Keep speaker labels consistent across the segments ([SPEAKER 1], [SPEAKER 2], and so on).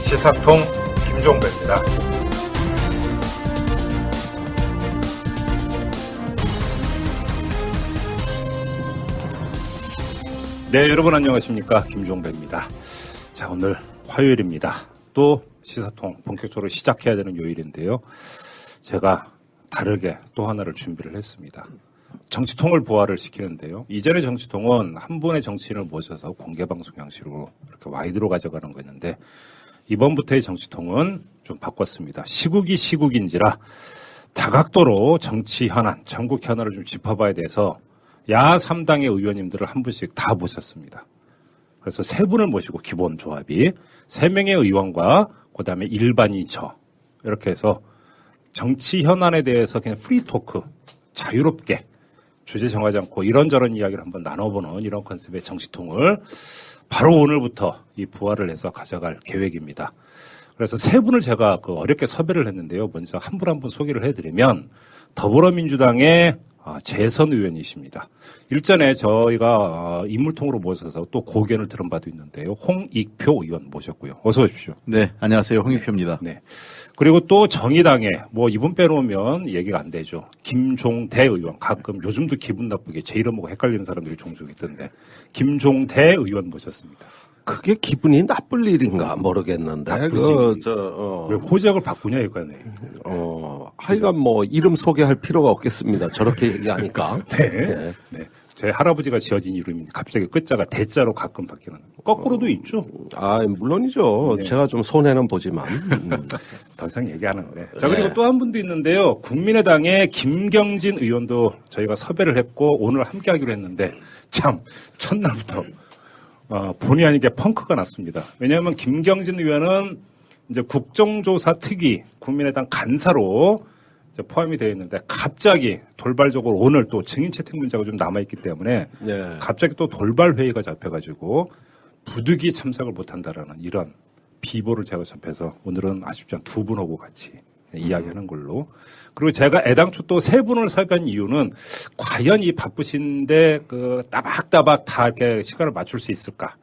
[SPEAKER 1] 시사통 김종배입니다. 네, 여러분 안녕하십니까? 김종배입니다. 자, 오늘 화요일입니다. 또 시사통 본격적으로 시작해야 되는 요일인데요. 제가 다르게 또 하나를 준비를 했습니다. 정치통을 부활을 시키는데요. 이전의 정치통은 한 분의 정치인을 모셔서 공개방송 형식으로 이렇게 와이드로 가져가는 거였는데 이번부터의 정치통은 좀 바꿨습니다. 시국이 시국인지라 다각도로 정치 현안, 전국 현안을 좀 짚어봐야 돼서 야 3당의 의원님들을 한 분씩 다 모셨습니다. 그래서 세 분을 모시고 기본 조합이 3명의 의원과 그다음에 일반인 저 이렇게 해서 정치 현안에 대해서 그냥 프리 토크 자유롭게 주제 정하지 않고 이런저런 이야기를 한번 나눠보는 이런 컨셉의 정치통을 바로 오늘부터 이 부활을 해서 가져갈 계획입니다. 그래서 세 분을 제가 어렵게 섭외를 했는데요. 먼저 한 분 한 분 소개를 해드리면 더불어민주당의 재선 의원이십니다. 일전에 저희가 인물통으로 모셔서 또 고견을 들은 바도 있는데요. 홍익표 의원 모셨고요. 어서 오십시오.
[SPEAKER 2] 네, 안녕하세요. 홍익표입니다.
[SPEAKER 1] 네. 그리고 또 정의당에 이분 빼놓으면 얘기가 안 되죠. 김종대 의원 가끔 요즘도 기분 나쁘게 제 이름하고 헷갈리는 사람들이 종종 있던데 김종대 의원 모셨습니다.
[SPEAKER 3] 그게 기분이 나쁠 일인가 모르겠는데.
[SPEAKER 1] 왜 호적을 바꾸냐 이거네.
[SPEAKER 3] 하여간 이름 소개할 필요가 없겠습니다. 저렇게 얘기하니까.
[SPEAKER 1] 네. 네. 네. 제 할아버지가 지어진 이름이 갑자기 끝자가 대자로 가끔 바뀌는. 거꾸로도 있죠.
[SPEAKER 3] 물론이죠.
[SPEAKER 1] 네.
[SPEAKER 3] 제가 좀 손해는 보지만.
[SPEAKER 1] 더 이상 얘기하는 거네. 자, 그리고 또 한 분도 있는데요. 국민의당의 김경진 의원도 저희가 섭외를 했고 오늘 함께 하기로 했는데 참 첫날부터 본의 아니게 펑크가 났습니다. 왜냐하면 김경진 의원은 이제 국정조사 특위 국민의당 간사로 이제 포함이 되어 있는데 갑자기 돌발적으로 오늘 또 증인 채택 문제가 좀 남아있기 때문에
[SPEAKER 3] 네.
[SPEAKER 1] 갑자기 또 돌발 회의가 잡혀가지고 부득이 참석을 못한다라는 이런 비보를 제가 접해서 오늘은 아쉽지만 두 분하고 같이 이야기하는 걸로. 그리고 제가 애당초 또 세 분을 섭외한 이유는 과연 이 바쁘신데 따박따박 다 이렇게 시간을 맞출 수 있을까?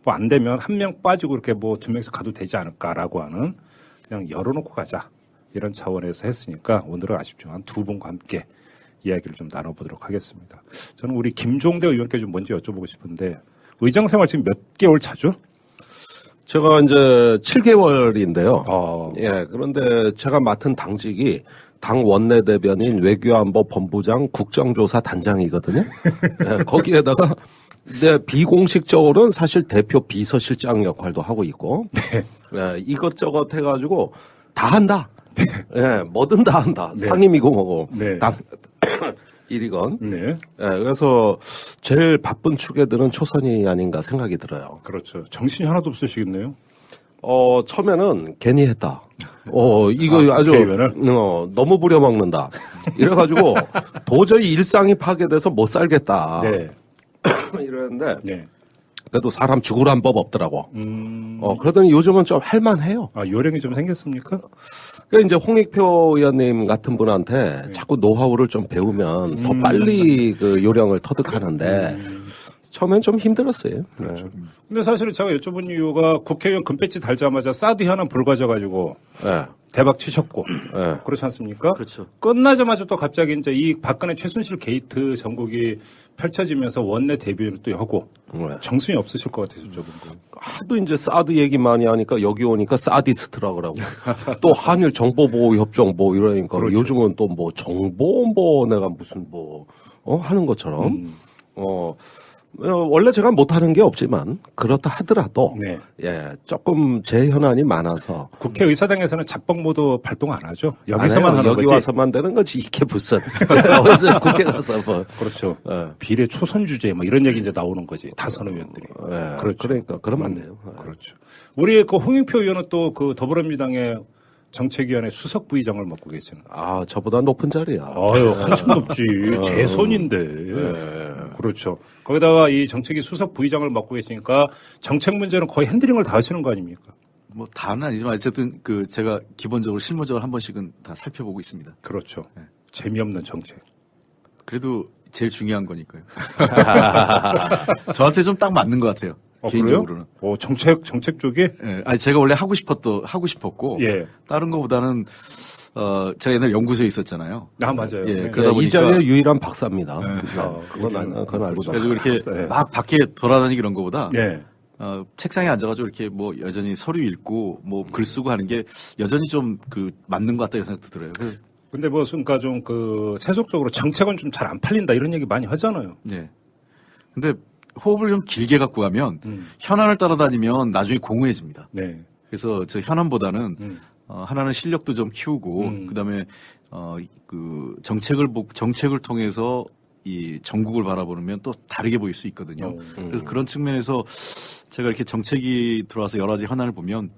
[SPEAKER 1] 안 되면 한 명 빠지고 이렇게 2명씩 가도 되지 않을까라고 하는 그냥 열어놓고 가자. 이런 차원에서 했으니까 오늘은 아쉽지만 두 분과 함께 이야기를 좀 나눠보도록 하겠습니다. 저는 우리 김종대 의원께 좀 먼저 여쭤보고 싶은데 의정 생활 지금 몇 개월 차죠?
[SPEAKER 3] 제가 이제 7개월인데요. 예, 그런데 제가 맡은 당직이 당 원내대변인 외교안보 본부장 국정조사 단장이거든요. 예, 거기에다가 비공식적으로는 사실 대표 비서실장 역할도 하고 있고,
[SPEAKER 1] 네.
[SPEAKER 3] 예, 이것저것 해가지고 다 한다. 예, 뭐든 다 한다.
[SPEAKER 1] 네.
[SPEAKER 3] 상임이고 뭐고.
[SPEAKER 1] 네.
[SPEAKER 3] 당 일이건.
[SPEAKER 1] 네.
[SPEAKER 3] 예, 그래서 제일 바쁜 축에들은 초선이 아닌가 생각이 들어요.
[SPEAKER 1] 그렇죠. 정신이 하나도 없으시겠네요.
[SPEAKER 3] 처음에는 괜히 했다. 이거 아주
[SPEAKER 1] 국회의원을?
[SPEAKER 3] 너무 부려먹는다. 이래가지고 도저히 일상이 파괴돼서 못 살겠다.
[SPEAKER 1] 네.
[SPEAKER 3] 이랬는데
[SPEAKER 1] 네.
[SPEAKER 3] 그래도 사람 죽으란 법 없더라고. 그러더니 요즘은 좀 할만해요.
[SPEAKER 1] 요령이 좀 생겼습니까?
[SPEAKER 3] 그러니까 이제 홍익표 의원님 같은 분한테 자꾸 노하우를 좀 배우면 더 빨리 그 요령을 터득하는데 처음엔 좀 힘들었어요.
[SPEAKER 1] 그렇죠.
[SPEAKER 3] 네.
[SPEAKER 1] 근데 사실은 제가 여쭤본 이유가 국회의원 금배지 달자마자 사드 현안 불가져가지고
[SPEAKER 3] 네.
[SPEAKER 1] 대박 치셨고
[SPEAKER 3] 네.
[SPEAKER 1] 그렇지 않습니까?
[SPEAKER 2] 그렇죠.
[SPEAKER 1] 끝나자마자 또 갑자기 이제 이 박근혜 최순실 게이트 전국이 펼쳐지면서 원내 데뷔를 또 하고
[SPEAKER 3] 네.
[SPEAKER 1] 정신이 없으실 것 같아서 여쭤본 거예요.
[SPEAKER 3] 하도 이제 사드 얘기 많이 하니까 여기 오니까 사디스트라 그러고 또 한일 정보보호협정 이러니까
[SPEAKER 1] 그렇죠.
[SPEAKER 3] 요즘은 또 정보 내가 무슨 하는 것처럼 원래 제가 못하는 게 없지만 그렇다 하더라도
[SPEAKER 1] 네.
[SPEAKER 3] 예 조금 제 현안이 많아서
[SPEAKER 1] 국회의사당에서는 잡범 모두 발동 안 하죠.
[SPEAKER 3] 안
[SPEAKER 1] 여기서만
[SPEAKER 3] 해요.
[SPEAKER 1] 하는
[SPEAKER 3] 여기
[SPEAKER 1] 거지.
[SPEAKER 3] 와서만 되는 거지 이게 무슨 어디서 국회 가서
[SPEAKER 1] 그렇죠.
[SPEAKER 3] 예.
[SPEAKER 1] 비례 초선 주제 이런 얘기 이제 나오는 거지. 다선 의원들이.
[SPEAKER 3] 예.
[SPEAKER 1] 그렇죠.
[SPEAKER 3] 그러니까 그러면 안 돼요.
[SPEAKER 1] 그렇죠. 우리 홍익표 의원은 또 더불어민주당의 정책위원회 수석 부의장을 맡고 계시는.
[SPEAKER 3] 저보다 높은 자리야.
[SPEAKER 1] 한참 높지. 재선인데. 그렇죠. 거기다가 이 정책위 수석 부의장을 맡고 계시니까 정책 문제는 거의 핸들링을 다 하시는 거 아닙니까?
[SPEAKER 2] 다는 아니지만 어쨌든 제가 기본적으로 실무적으로 한 번씩은 다 살펴보고 있습니다.
[SPEAKER 1] 그렇죠. 재미없는 정책.
[SPEAKER 2] 그래도 제일 중요한 거니까요. 저한테 좀 딱 맞는 것 같아요. 개인적으로는.
[SPEAKER 1] 정책 쪽이?
[SPEAKER 2] 예, 아니 제가 원래 하고 싶었고
[SPEAKER 1] 예.
[SPEAKER 2] 다른 거보다는 제가 옛날 연구소에 있었잖아요.
[SPEAKER 1] 아, 맞아요.
[SPEAKER 2] 예,
[SPEAKER 1] 네.
[SPEAKER 2] 그러다 보니까
[SPEAKER 3] 이 자리의 유일한 박사입니다. 그건 알고
[SPEAKER 2] 그래서 이렇게
[SPEAKER 1] 알았어요.
[SPEAKER 2] 막 밖에 돌아다니기 이런 거보다
[SPEAKER 1] 예.
[SPEAKER 2] 책상에 앉아가지고 이렇게 뭐 여전히 서류 읽고 뭐 글 쓰고 하는 게 여전히 좀 맞는 것 같다는 생각도 들어요. 그래서
[SPEAKER 1] 근데 그러니까 좀 세속적으로 정책은 좀 잘 안 팔린다 이런 얘기 많이 하잖아요.
[SPEAKER 2] 네. 근데 호흡을 좀 길게 갖고 가면 현안을 따라다니면 나중에 공허해집니다.
[SPEAKER 1] 네.
[SPEAKER 2] 그래서 저 현안보다는 하나는 실력도 좀 키우고 그다음에 정책을 통해서 이 전국을 바라보면 또 다르게 보일 수 있거든요. 그래서 그런 측면에서 제가 이렇게 정책이 들어와서 여러 가지 현안을 보면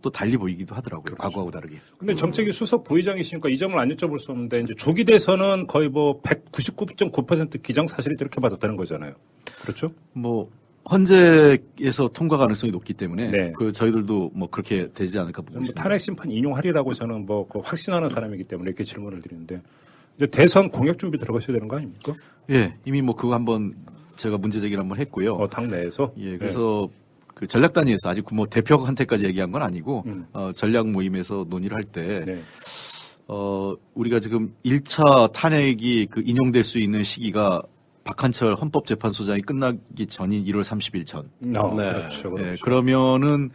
[SPEAKER 2] 또 달리 보이기도 하더라고요.
[SPEAKER 1] 그렇죠.
[SPEAKER 2] 과거하고 다르게.
[SPEAKER 1] 근데 정책위 수석 부의장이시니까 이 점을 안 여쭤볼 수 없는데 이제 조기 대선은 거의 199.9% 기정사실이 이렇게 봐도 되는 거잖아요. 그렇죠?
[SPEAKER 2] 뭐 헌재에서 통과 가능성이 높기 때문에
[SPEAKER 1] 네.
[SPEAKER 2] 저희들도 뭐 그렇게 되지 않을까 보고 있습니다.
[SPEAKER 1] 탄핵 심판 인용하리라고 저는 확신하는 사람이기 때문에 이렇게 질문을 드리는데 이제 대선 공약 준비 들어가셔야 되는 거 아닙니까?
[SPEAKER 2] 예, 이미 뭐 그거 한번 제가 문제 제기를 한번 했고요.
[SPEAKER 1] 당 내에서.
[SPEAKER 2] 예, 그래서 그 전략단위에서 아직 뭐 대표한테까지 얘기한 건 아니고 전략 모임에서 논의를 할 때
[SPEAKER 1] 네.
[SPEAKER 2] 우리가 지금 1차 탄핵이 인용될 수 있는 시기가 박한철 헌법재판소장이 끝나기 전인 1월 30일 전.
[SPEAKER 1] 네. 그렇죠.
[SPEAKER 2] 예, 그러면은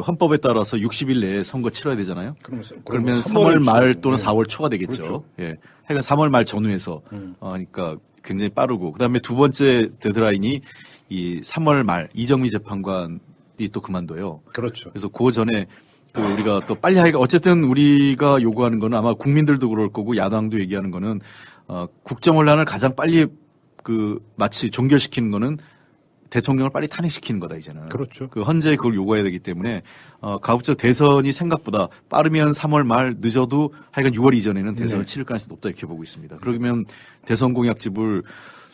[SPEAKER 2] 헌법에 따라서 60일 내에 선거 치러야 되잖아요. 그러면 3월 말 또는 4월 초가 되겠죠.
[SPEAKER 1] 그렇죠.
[SPEAKER 2] 예. 하여간 3월 말 전후에서 그러니까 굉장히 빠르고 그다음에 두 번째 데드라인이 이 3월 말 이정미 재판관이 또 그만둬요.
[SPEAKER 1] 그렇죠.
[SPEAKER 2] 그래서 그 전에 우리가 또 빨리 하기가 어쨌든 우리가 요구하는 거는 아마 국민들도 그럴 거고 야당도 얘기하는 거는 국정 혼란을 가장 빨리 마치 종결시키는 거는 대통령을 빨리 탄핵시키는 거다 이제는.
[SPEAKER 1] 그렇죠.
[SPEAKER 2] 헌재에 그걸 요구해야 되기 때문에 가급적 대선이 생각보다 빠르면 3월 말 늦어도 하여간 6월 이전에는 대선을 치를 가능성이 높다 이렇게 보고 있습니다. 그러면 대선 공약집을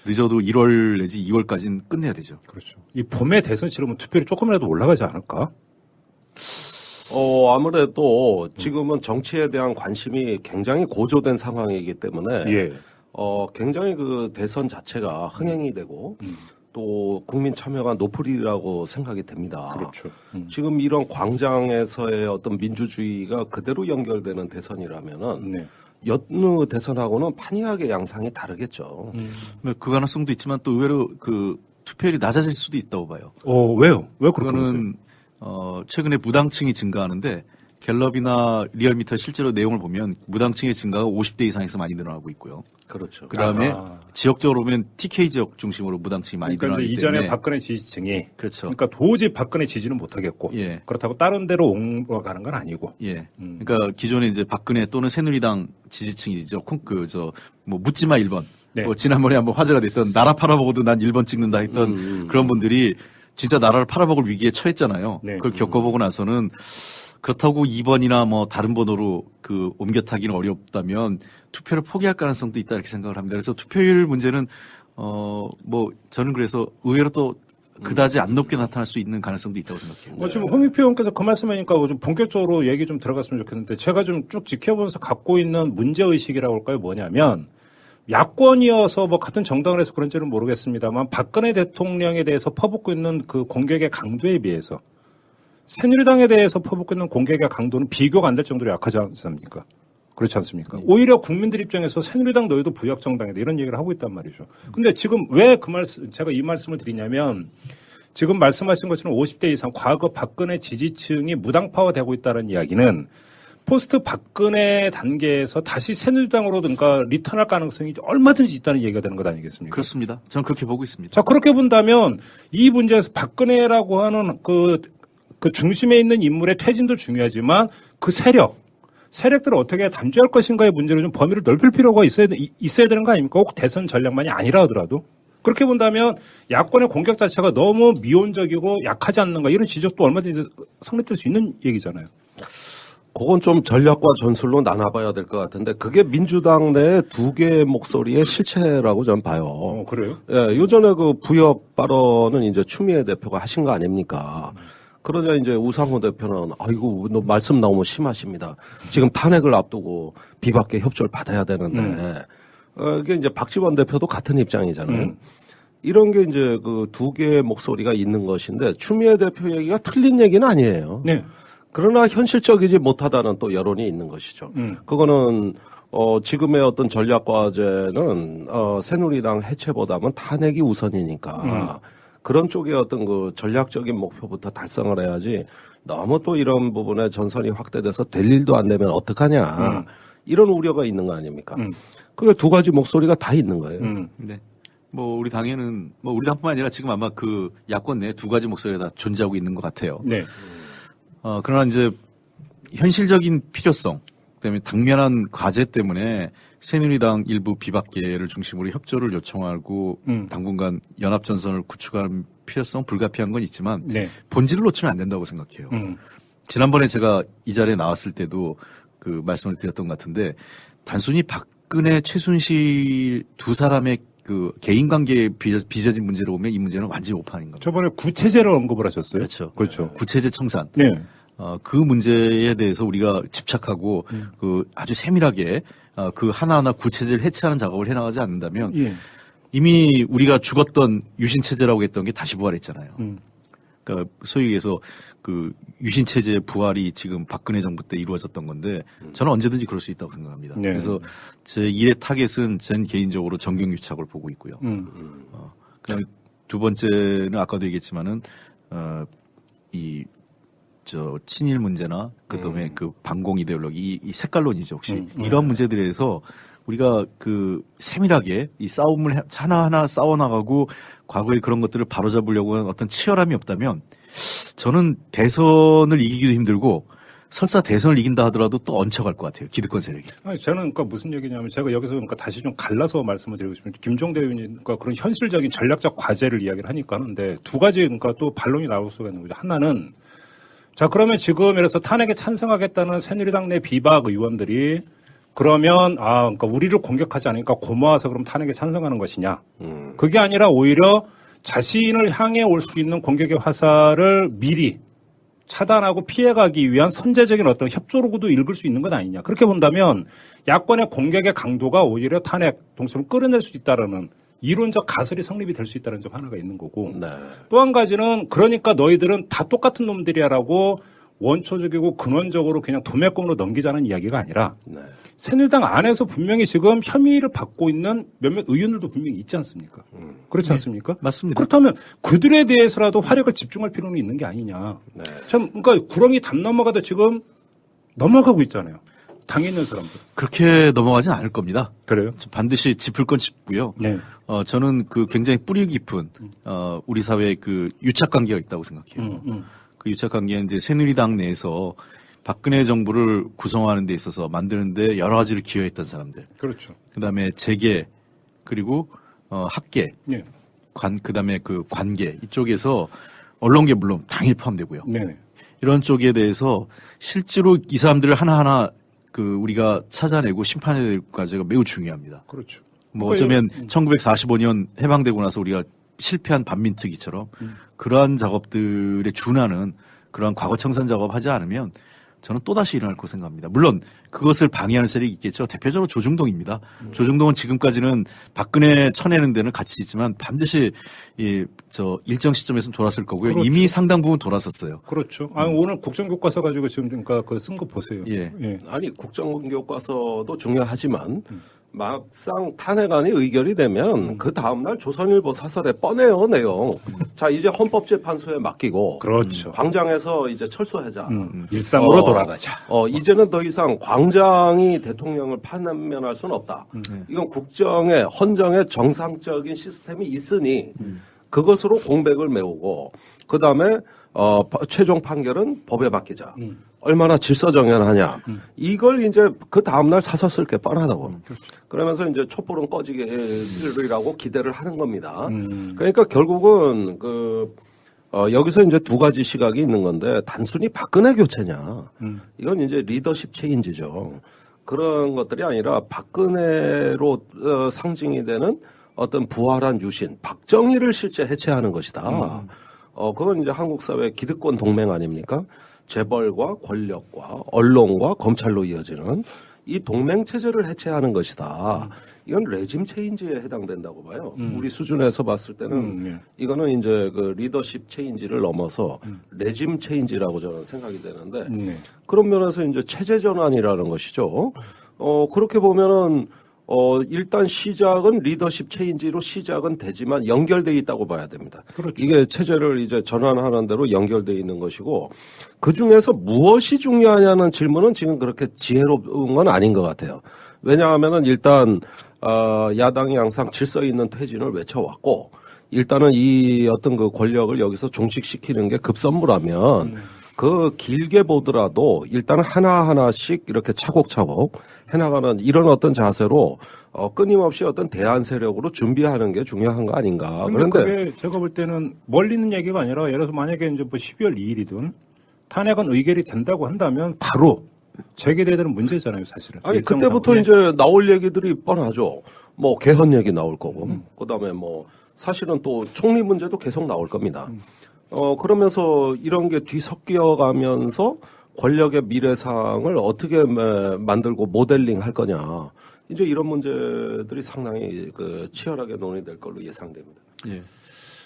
[SPEAKER 2] 늦어도 1월 내지 2월까지는 끝내야 되죠.
[SPEAKER 1] 그렇죠. 이 봄에 대선 치르면 투표율이 조금이라도 올라가지 않을까?
[SPEAKER 3] 아무래도 지금은 정치에 대한 관심이 굉장히 고조된 상황이기 때문에
[SPEAKER 1] 예.
[SPEAKER 3] 굉장히 대선 자체가 흥행이 되고 또 국민 참여가 높으리라고 생각이 됩니다.
[SPEAKER 1] 그렇죠.
[SPEAKER 3] 지금 이런 광장에서의 어떤 민주주의가 그대로 연결되는 대선이라면은
[SPEAKER 1] 네.
[SPEAKER 3] 여느 대선하고는 판이하게 양상이 다르겠죠.
[SPEAKER 2] 그 가능성도 있지만 또 의외로 투표율이 낮아질 수도 있다고 봐요.
[SPEAKER 1] 왜요? 왜 그렇게 보세요?
[SPEAKER 2] 그거는 최근에 무당층이 증가하는데 갤럽이나 리얼미터 실제로 내용을 보면 무당층의 증가가 50대 이상에서 많이 늘어나고 있고요.
[SPEAKER 3] 그렇죠.
[SPEAKER 2] 그다음에 지역적으로 보면 TK 지역 중심으로 무당층이 많이
[SPEAKER 1] 그러니까
[SPEAKER 2] 늘어나기
[SPEAKER 1] 이전에
[SPEAKER 2] 때문에
[SPEAKER 1] 박근혜 지지층이
[SPEAKER 2] 그렇죠.
[SPEAKER 1] 그러니까 도저히 박근혜 지지는 못하겠고
[SPEAKER 2] 예.
[SPEAKER 1] 그렇다고 다른 데로 옮겨가는 건 아니고.
[SPEAKER 2] 예. 그러니까 기존에 이제 박근혜 또는 새누리당 지지층이죠. 뭐 묻지마 1번.
[SPEAKER 1] 네.
[SPEAKER 2] 뭐 지난번에 한번 화제가 됐던 나라 팔아먹어도 난 1번 찍는다 했던 그런 분들이 진짜 나라를 팔아먹을 위기에 처했잖아요.
[SPEAKER 1] 네.
[SPEAKER 2] 그걸 겪어보고 나서는 그렇다고 2번이나 뭐 다른 번호로 옮겨 타기는 어렵다면 투표를 포기할 가능성도 있다 이렇게 생각을 합니다. 그래서 투표율 문제는 뭐 저는 그래서 의외로 또 그다지 안 높게 나타날 수 있는 가능성도 있다고 생각해요.
[SPEAKER 1] 지금 홍익표 의원께서 그 말씀하니까 좀 본격적으로 얘기 좀 들어갔으면 좋겠는데 제가 좀 쭉 지켜보면서 갖고 있는 문제의식이라고 할까요? 뭐냐면 야권이어서 뭐 같은 정당을 해서 그런지는 모르겠습니다만 박근혜 대통령에 대해서 퍼붓고 있는 그 공격의 강도에 비해서 새누리당에 대해서 퍼붓고 있는 공격의 강도는 비교가 안 될 정도로 약하지 않습니까? 그렇지 않습니까? 오히려 국민들 입장에서 새누리당 너희도 부역 정당이다 이런 얘기를 하고 있단 말이죠. 근데 지금 왜 제가 이 말씀을 드리냐면 지금 말씀하신 것처럼 50대 이상 과거 박근혜 지지층이 무당파화되고 있다는 이야기는 포스트 박근혜 단계에서 다시 새누리당으로든가 리턴할 가능성이 얼마든지 있다는 얘기가 되는 것 아니겠습니까?
[SPEAKER 2] 그렇습니다. 저는 그렇게 보고 있습니다.
[SPEAKER 1] 자, 그렇게 본다면 이 문제에서 박근혜라고 하는 그 중심에 있는 인물의 퇴진도 중요하지만 그 세력들을 어떻게 단죄할 것인가의 문제로 좀 범위를 넓힐 필요가 있어야 되는 거 아닙니까? 꼭 대선 전략만이 아니라 하더라도. 그렇게 본다면 야권의 공격 자체가 너무 미온적이고 약하지 않는가 이런 지적도 얼마든지 성립될 수 있는 얘기잖아요.
[SPEAKER 3] 그건 좀 전략과 전술로 나눠봐야 될 것 같은데 그게 민주당 내 두 개의 목소리의 실체라고 저는 봐요.
[SPEAKER 1] 그래요?
[SPEAKER 3] 예, 요전에 부역 발언은 이제 추미애 대표가 하신 거 아닙니까? 그러자 이제 우상호 대표는 아이고 너 말씀 너무 심하십니다. 지금 탄핵을 앞두고 비박계 협조를 받아야 되는데 이게 이제 박지원 대표도 같은 입장이잖아요. 이런 게 이제 그 두 개의 목소리가 있는 것인데 추미애 대표 얘기가 틀린 얘기는 아니에요.
[SPEAKER 1] 네.
[SPEAKER 3] 그러나 현실적이지 못하다는 또 여론이 있는 것이죠. 그거는 지금의 어떤 전략 과제는 새누리당 해체보다는 탄핵이 우선이니까 그런 쪽의 어떤 그 전략적인 목표부터 달성을 해야지 너무 또 이런 부분에 전선이 확대돼서 될 일도 안 되면 어떡하냐 이런 우려가 있는 거 아닙니까? 그게 두 가지 목소리가 다 있는 거예요.
[SPEAKER 2] 네. 뭐 우리 당에는 뭐 우리 당뿐만 아니라 지금 아마 그 야권 내 두 가지 목소리가 다 존재하고 있는 것 같아요.
[SPEAKER 1] 네.
[SPEAKER 2] 그러나 이제 현실적인 필요성, 그다음에 당면한 과제 때문에 새누리당 일부 비박계를 중심으로 협조를 요청하고 당분간 연합전선을 구축하는 필요성 불가피한 건 있지만
[SPEAKER 1] 네.
[SPEAKER 2] 본질을 놓치면 안 된다고 생각해요. 지난번에 제가 이 자리에 나왔을 때도 그 말씀을 드렸던 것 같은데 단순히 박근혜, 최순실 두 사람의 그 개인 관계에 빚어진 문제로 보면 이 문제는 완전히 오판인 겁니다.
[SPEAKER 1] 저번에 구체제를 언급을 하셨어요.
[SPEAKER 2] 그렇죠.
[SPEAKER 1] 그렇죠.
[SPEAKER 2] 구체제 청산.
[SPEAKER 1] 네.
[SPEAKER 2] 그 문제에 대해서 우리가 집착하고 그 아주 세밀하게 그 하나하나 구체제를 해체하는 작업을 해나가지 않는다면
[SPEAKER 1] 예.
[SPEAKER 2] 이미 우리가 죽었던 유신 체제라고 했던 게 다시 부활했잖아요. 그러니까 소위 얘기해서 그 유신 체제의 부활이 지금 박근혜 정부 때 이루어졌던 건데 저는 언제든지 그럴 수 있다고 생각합니다.
[SPEAKER 1] 네.
[SPEAKER 2] 그래서 제 1의 타겟은 전 개인적으로 정경유착을 보고 있고요. 그다음에 두 번째는 아까도 얘기했지만은 친일 문제나 그다음에 그 반공 이데올로기 이 색깔론이죠 혹시 이런 문제들에 대해서 우리가 그 세밀하게 이 싸움을 하나하나 싸워나가고 과거의 그런 것들을 바로잡으려고 하는 어떤 치열함이 없다면 저는 대선을 이기기도 힘들고 설사 대선을 이긴다 하더라도 또 얹혀갈 것 같아요. 기득권 세력이.
[SPEAKER 1] 아니, 저는 그러니까 무슨 얘기냐면 제가 여기서 그러니까 다시 좀 갈라서 말씀을 드리고 싶으면 김종대 의원님과 그런 현실적인 전략적 과제를 이야기를 하니까 하는데 두 가지 그러니까 또 반론이 나올 수가 있는 거죠. 하나는 자 그러면 지금 이래서 탄핵에 찬성하겠다는 새누리당 내 비박 의원들이 그러면 그러니까 우리를 공격하지 않으니까 고마워서 그럼 탄핵에 찬성하는 것이냐? 그게 아니라 오히려 자신을 향해 올 수 있는 공격의 화살을 미리 차단하고 피해가기 위한 선제적인 어떤 협조로도 읽을 수 있는 건 아니냐. 그렇게 본다면 야권의 공격의 강도가 오히려 탄핵 동선을 끌어낼 수 있다라는 이론적 가설이 성립이 될 수 있다는 점 하나가 있는 거고
[SPEAKER 3] 네.
[SPEAKER 1] 또 한 가지는 그러니까 너희들은 다 똑같은 놈들이야라고 원초적이고 근원적으로 그냥 도매금으로 넘기자는 이야기가 아니라
[SPEAKER 3] 네.
[SPEAKER 1] 새누리당 안에서 분명히 지금 혐의를 받고 있는 몇몇 의원들도 분명히 있지 않습니까? 그렇지 않습니까?
[SPEAKER 2] 맞습니다.
[SPEAKER 1] 그렇다면 그들에 대해서라도 화력을 집중할 필요는 있는 게 아니냐.
[SPEAKER 3] 네.
[SPEAKER 1] 참 그러니까 구렁이 담 넘어가다 지금 넘어가고 있잖아요. 당에 있는 사람들.
[SPEAKER 2] 그렇게 넘어가진 않을 겁니다.
[SPEAKER 1] 그래요?
[SPEAKER 2] 반드시 짚을 건 짚고요.
[SPEAKER 1] 네.
[SPEAKER 2] 저는 그 굉장히 뿌리 깊은 우리 사회에 그 유착 관계가 있다고 생각해요. 그 유착 관계는 이제 새누리당 내에서 박근혜 정부를 구성하는 데 있어서 만드는데 여러 가지를 기여했던 사람들.
[SPEAKER 1] 그렇죠.
[SPEAKER 2] 그다음에 재계 그리고 학계,
[SPEAKER 1] 네.
[SPEAKER 2] 그다음에 그 관계 이쪽에서 언론계 물론 당연히 포함되고요.
[SPEAKER 1] 네네.
[SPEAKER 2] 이런 쪽에 대해서 실제로 이 사람들을 하나하나 그 우리가 찾아내고 심판해야 될 과제가 매우 중요합니다.
[SPEAKER 1] 그렇죠.
[SPEAKER 2] 뭐 어쩌면 1945년 해방되고 나서 우리가 실패한 반민특위처럼 그러한 작업들에 준하는 그러한 과거 청산 작업하지 않으면 저는 또다시 일어날 거라고 생각합니다. 물론 그것을 방해하는 세력이 있겠죠. 대표적으로 조중동입니다. 조중동은 지금까지는 박근혜 쳐내는 데는 같이 있지만 반드시 일정 시점에서는 돌아설 거고요.
[SPEAKER 1] 그렇죠.
[SPEAKER 2] 이미 상당 부분 돌아섰어요.
[SPEAKER 1] 그렇죠. 오늘 국정교과서 가지고 지금 그러니까 그 쓴 거 보세요.
[SPEAKER 2] 예.
[SPEAKER 3] 아니 국정교과서도 중요하지만 막상 탄핵안이 의결이 되면 그 다음날 조선일보 사설에 뻔해요 내용. 자 이제 헌법재판소에 맡기고
[SPEAKER 1] 그렇죠.
[SPEAKER 3] 광장에서 이제 철수하자.
[SPEAKER 1] 일상으로 돌아가자.
[SPEAKER 3] 이제는 더 이상 광장이 대통령을 파면할 수는 없다. 이건 국정의 헌정의 정상적인 시스템이 있으니 그것으로 공백을 메우고 그 다음에 최종 판결은 법에 맡기자. 얼마나 질서정연하냐. 이걸 이제 그 다음날 사서 쓸 게 뻔하다고. 그러면서 이제 촛불은 꺼지기라고 기대를 하는 겁니다. 그러니까 결국은 여기서 이제 두 가지 시각이 있는 건데 단순히 박근혜 교체냐. 이건 이제 리더십 체인지죠. 그런 것들이 아니라 박근혜로 상징이 되는 어떤 부활한 유신, 박정희를 실제 해체하는 것이다. 그건 이제 한국 사회 기득권 동맹 아닙니까? 재벌과 권력과 언론과 검찰로 이어지는 이 동맹 체제를 해체하는 것이다. 이건 레짐 체인지에 해당된다고 봐요. 우리 수준에서 봤을 때는
[SPEAKER 1] 예.
[SPEAKER 3] 이거는 이제 그 리더십 체인지를 넘어서 레짐 체인지라고 저는 생각이 되는데 그런 면에서 이제 체제 전환이라는 것이죠. 그렇게 보면은 일단 시작은 리더십 체인지로 시작은 되지만 연결돼 있다고 봐야 됩니다.
[SPEAKER 1] 그렇죠.
[SPEAKER 3] 이게 체제를 이제 전환하는 대로 연결돼 있는 것이고 그 중에서 무엇이 중요하냐는 질문은 지금 그렇게 지혜로운 건 아닌 것 같아요. 왜냐하면은 일단 야당이 항상 질서 있는 퇴진을 외쳐왔고 일단은 이 어떤 그 권력을 여기서 종식시키는 게 급선무라면 그 길게 보더라도 일단 하나하나씩 이렇게 차곡차곡 해나가는 이런 어떤 자세로 끊임없이 어떤 대안 세력으로 준비하는 게 중요한 거 아닌가.
[SPEAKER 1] 그런데 그게 제가 볼 때는 멀리 있는 얘기가 아니라 예를 들어서 만약에 이제 뭐 12월 2일이든 탄핵은 의결이 된다고 한다면 바로 제기돼야 되는 문제잖아요, 사실은.
[SPEAKER 3] 아니
[SPEAKER 1] 일정상.
[SPEAKER 3] 그때부터
[SPEAKER 1] 예.
[SPEAKER 3] 이제 나올 얘기들이 뻔하죠. 뭐 개헌 얘기 나올 거고, 그다음에 뭐 사실은 또 총리 문제도 계속 나올 겁니다. 그러면서 이런 게 뒤섞여가면서 권력의 미래상을 어떻게 만들고 모델링 할 거냐. 이제 이런 문제들이 상당히 그 치열하게 논의될 걸로 예상됩니다.
[SPEAKER 2] 예.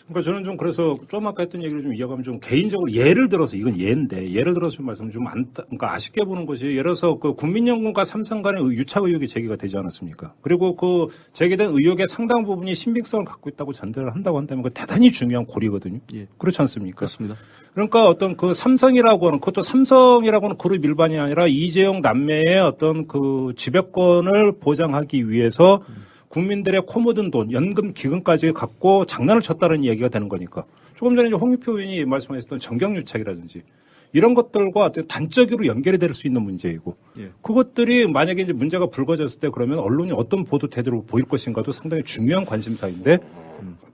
[SPEAKER 1] 그러니까 저는 좀 그래서 좀 아까 했던 얘기를 좀 이어가면 좀 개인적으로 예를 들어서 이건 예인데 예를 들어서 좀 말씀 좀 그러니까 아쉽게 보는 것이 예를 들어서 그 국민연금과 삼성 간의 유착 의혹이 제기가 되지 않았습니까? 그리고 그 제기된 의혹의 상당 부분이 신빙성을 갖고 있다고 전제를 한다고 한다면 그 대단히 중요한 고리거든요.
[SPEAKER 2] 예.
[SPEAKER 1] 그렇지 않습니까?
[SPEAKER 2] 그렇습니다.
[SPEAKER 1] 그러니까 어떤 그 삼성이라고 하는 그것도 삼성이라고 하는 그룹 일반이 아니라 이재용 남매의 어떤 그 지배권을 보장하기 위해서 국민들의 코 묻은 돈, 연금 기금까지 갖고 장난을 쳤다는 이야기가 되는 거니까. 조금 전에 이제 홍익표 의원이 말씀하셨던 정경유착이라든지 이런 것들과 어떤 단적으로 연결이 될 수 있는 문제이고
[SPEAKER 2] 예.
[SPEAKER 1] 그것들이 만약에 이제 문제가 불거졌을 때 그러면 언론이 어떤 보도 태도로 보일 것인가도 상당히 중요한 관심사인데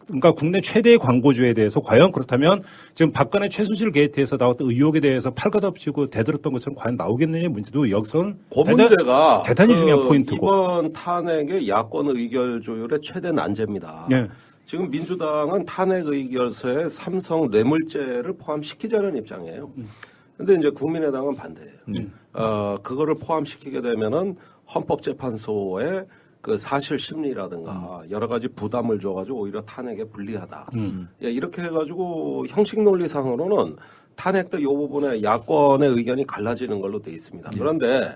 [SPEAKER 1] 그러니까 국내 최대의 광고주에 대해서 과연 그렇다면 지금 박근혜 최순실 게이트에서 나왔던 의혹에 대해서 팔걷어붙이고 대들었던 것처럼 과연 나오겠느냐의 문제도 여기서는
[SPEAKER 3] 그 문제가
[SPEAKER 1] 대단히 중요한 포인트고.
[SPEAKER 3] 이번 탄핵의 야권 의결 조율의 최대 난제입니다.
[SPEAKER 1] 네.
[SPEAKER 3] 지금 민주당은 탄핵 의결서에 삼성 뇌물죄를 포함시키자는 입장이에요. 근데 이제 국민의당은 반대예요. 그거를 포함시키게 되면은 헌법재판소에 그 사실 심리라든가 여러 가지 부담을 줘가지고 오히려 탄핵에 불리하다. 예, 이렇게 해가지고 형식 논리상으로는 탄핵 때 이 부분에 야권의 의견이 갈라지는 걸로 돼 있습니다. 그런데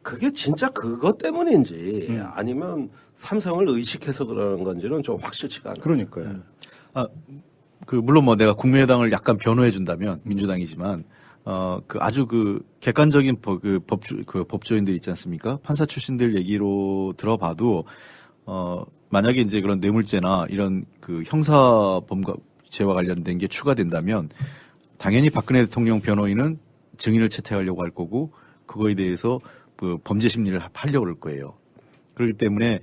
[SPEAKER 3] 그게 진짜 그것 때문인지 아니면 삼성을 의식해서 그러는 건지는 좀 확실치가 않아요.
[SPEAKER 1] 그러니까요.
[SPEAKER 2] 물론 뭐 내가 국민의당을 약간 변호해 준다면 민주당이지만 그 아주 그 객관적인 법조인들 있지 않습니까? 판사 출신들 얘기로 들어봐도 만약에 이제 그런 뇌물죄나 이런 그 형사범죄와 관련된 게 추가된다면 당연히 박근혜 대통령 변호인은 증인을 채택하려고 할 거고 그거에 대해서 그 범죄 심리를 하려고 그럴 거예요. 그렇기 때문에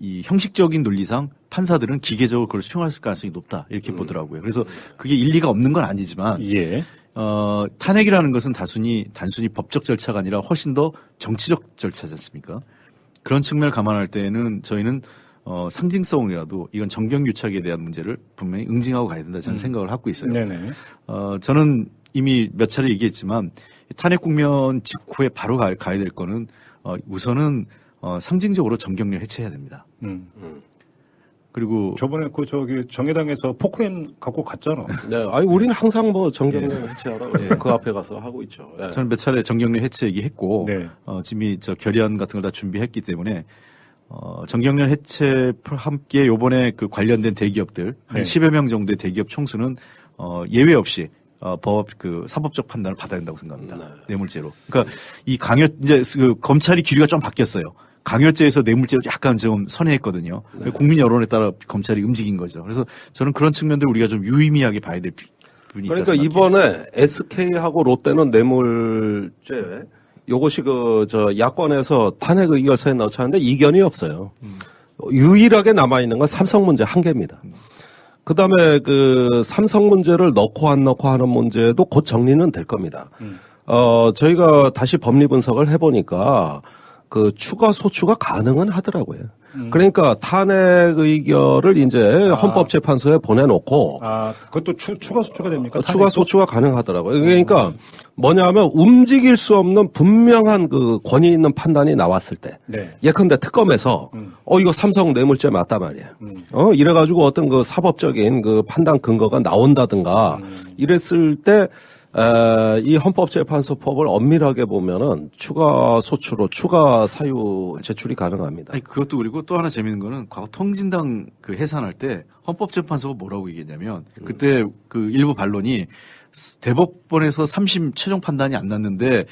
[SPEAKER 2] 이 형식적인 논리상 판사들은 기계적으로 그걸 수용할 가능성이 높다 이렇게 보더라고요. 그래서 그게 일리가 없는 건 아니지만
[SPEAKER 1] 예.
[SPEAKER 2] 탄핵이라는 것은 단순히 법적 절차가 아니라 훨씬 더 정치적 절차지 않습니까? 그런 측면을 감안할 때는 저희는 상징성이라도 이건 정경유착에 대한 문제를 분명히 응징하고 가야 된다 저는 생각을 하고 있어요.
[SPEAKER 1] 네네.
[SPEAKER 2] 저는 이미 몇 차례 얘기했지만 탄핵 국면 직후에 바로 가야 될 거는 우선은 상징적으로 정경련 해체해야 됩니다. 그리고
[SPEAKER 1] 저번에 정의당에서 포크레인 갖고 갔잖아.
[SPEAKER 3] 네, 아니 우리는 항상 뭐 정경련 해체하라 그 앞에 가서 하고 있죠. 예.
[SPEAKER 2] 저는 몇 차례 정경련 해체 얘기했고
[SPEAKER 1] 네.
[SPEAKER 2] 지금 저 결의안 같은 걸 다 준비했기 때문에 정경련 해체 함께 요번에 그 관련된 대기업들 한
[SPEAKER 1] 네.
[SPEAKER 2] 10여 명 정도의 대기업 총수는 예외 없이 사법적 판단을 받아야 된다고 생각합니다.
[SPEAKER 3] 네.
[SPEAKER 2] 뇌물죄로. 그러니까 이 이제 그 검찰이 기류가 좀 바뀌었어요. 강요죄에서 뇌물죄로 약간 좀 선회했거든요.
[SPEAKER 3] 네.
[SPEAKER 2] 국민 여론에 따라 검찰이 움직인 거죠. 그래서 저는 그런 측면들 우리가 좀 유의미하게 봐야 될 부분이 있다
[SPEAKER 3] 그러니까
[SPEAKER 2] 생각해요.
[SPEAKER 3] 이번에 SK하고 롯데는 뇌물죄 요것이 야권에서 탄핵 의결서에 넣자는데 이견이 없어요. 유일하게 남아있는 건 삼성 문제 한 개입니다. 그 다음에 그 삼성 문제를 넣고 안 넣고 하는 문제도 곧 정리는 될 겁니다. 저희가 다시 법리 분석을 해보니까 그 추가 소추가 가능은 하더라고요. 그러니까 탄핵 의결을 이제 헌법재판소에 보내놓고
[SPEAKER 1] 그것도 추가 소추가 됩니까?
[SPEAKER 3] 추가 소추가 가능하더라고요. 그러니까 뭐냐면 움직일 수 없는 분명한 그 권위 있는 판단이 나왔을 때,
[SPEAKER 1] 네.
[SPEAKER 3] 예컨대 특검에서 이거 삼성 뇌물죄 맞단 말이야. 이래가지고 어떤 그 사법적인 그 판단 근거가 나온다든가 이랬을 때. 이 헌법재판소법을 엄밀하게 보면은 추가 소추로 추가 사유 제출이 가능합니다.
[SPEAKER 2] 아니, 그것도 그리고 또 하나 재밌는 거는 과거 통진당 그 해산할 때 헌법재판소가 뭐라고 얘기했냐면 그때 그 일부 반론이 대법원에서 3심 최종 판단이 안 났는데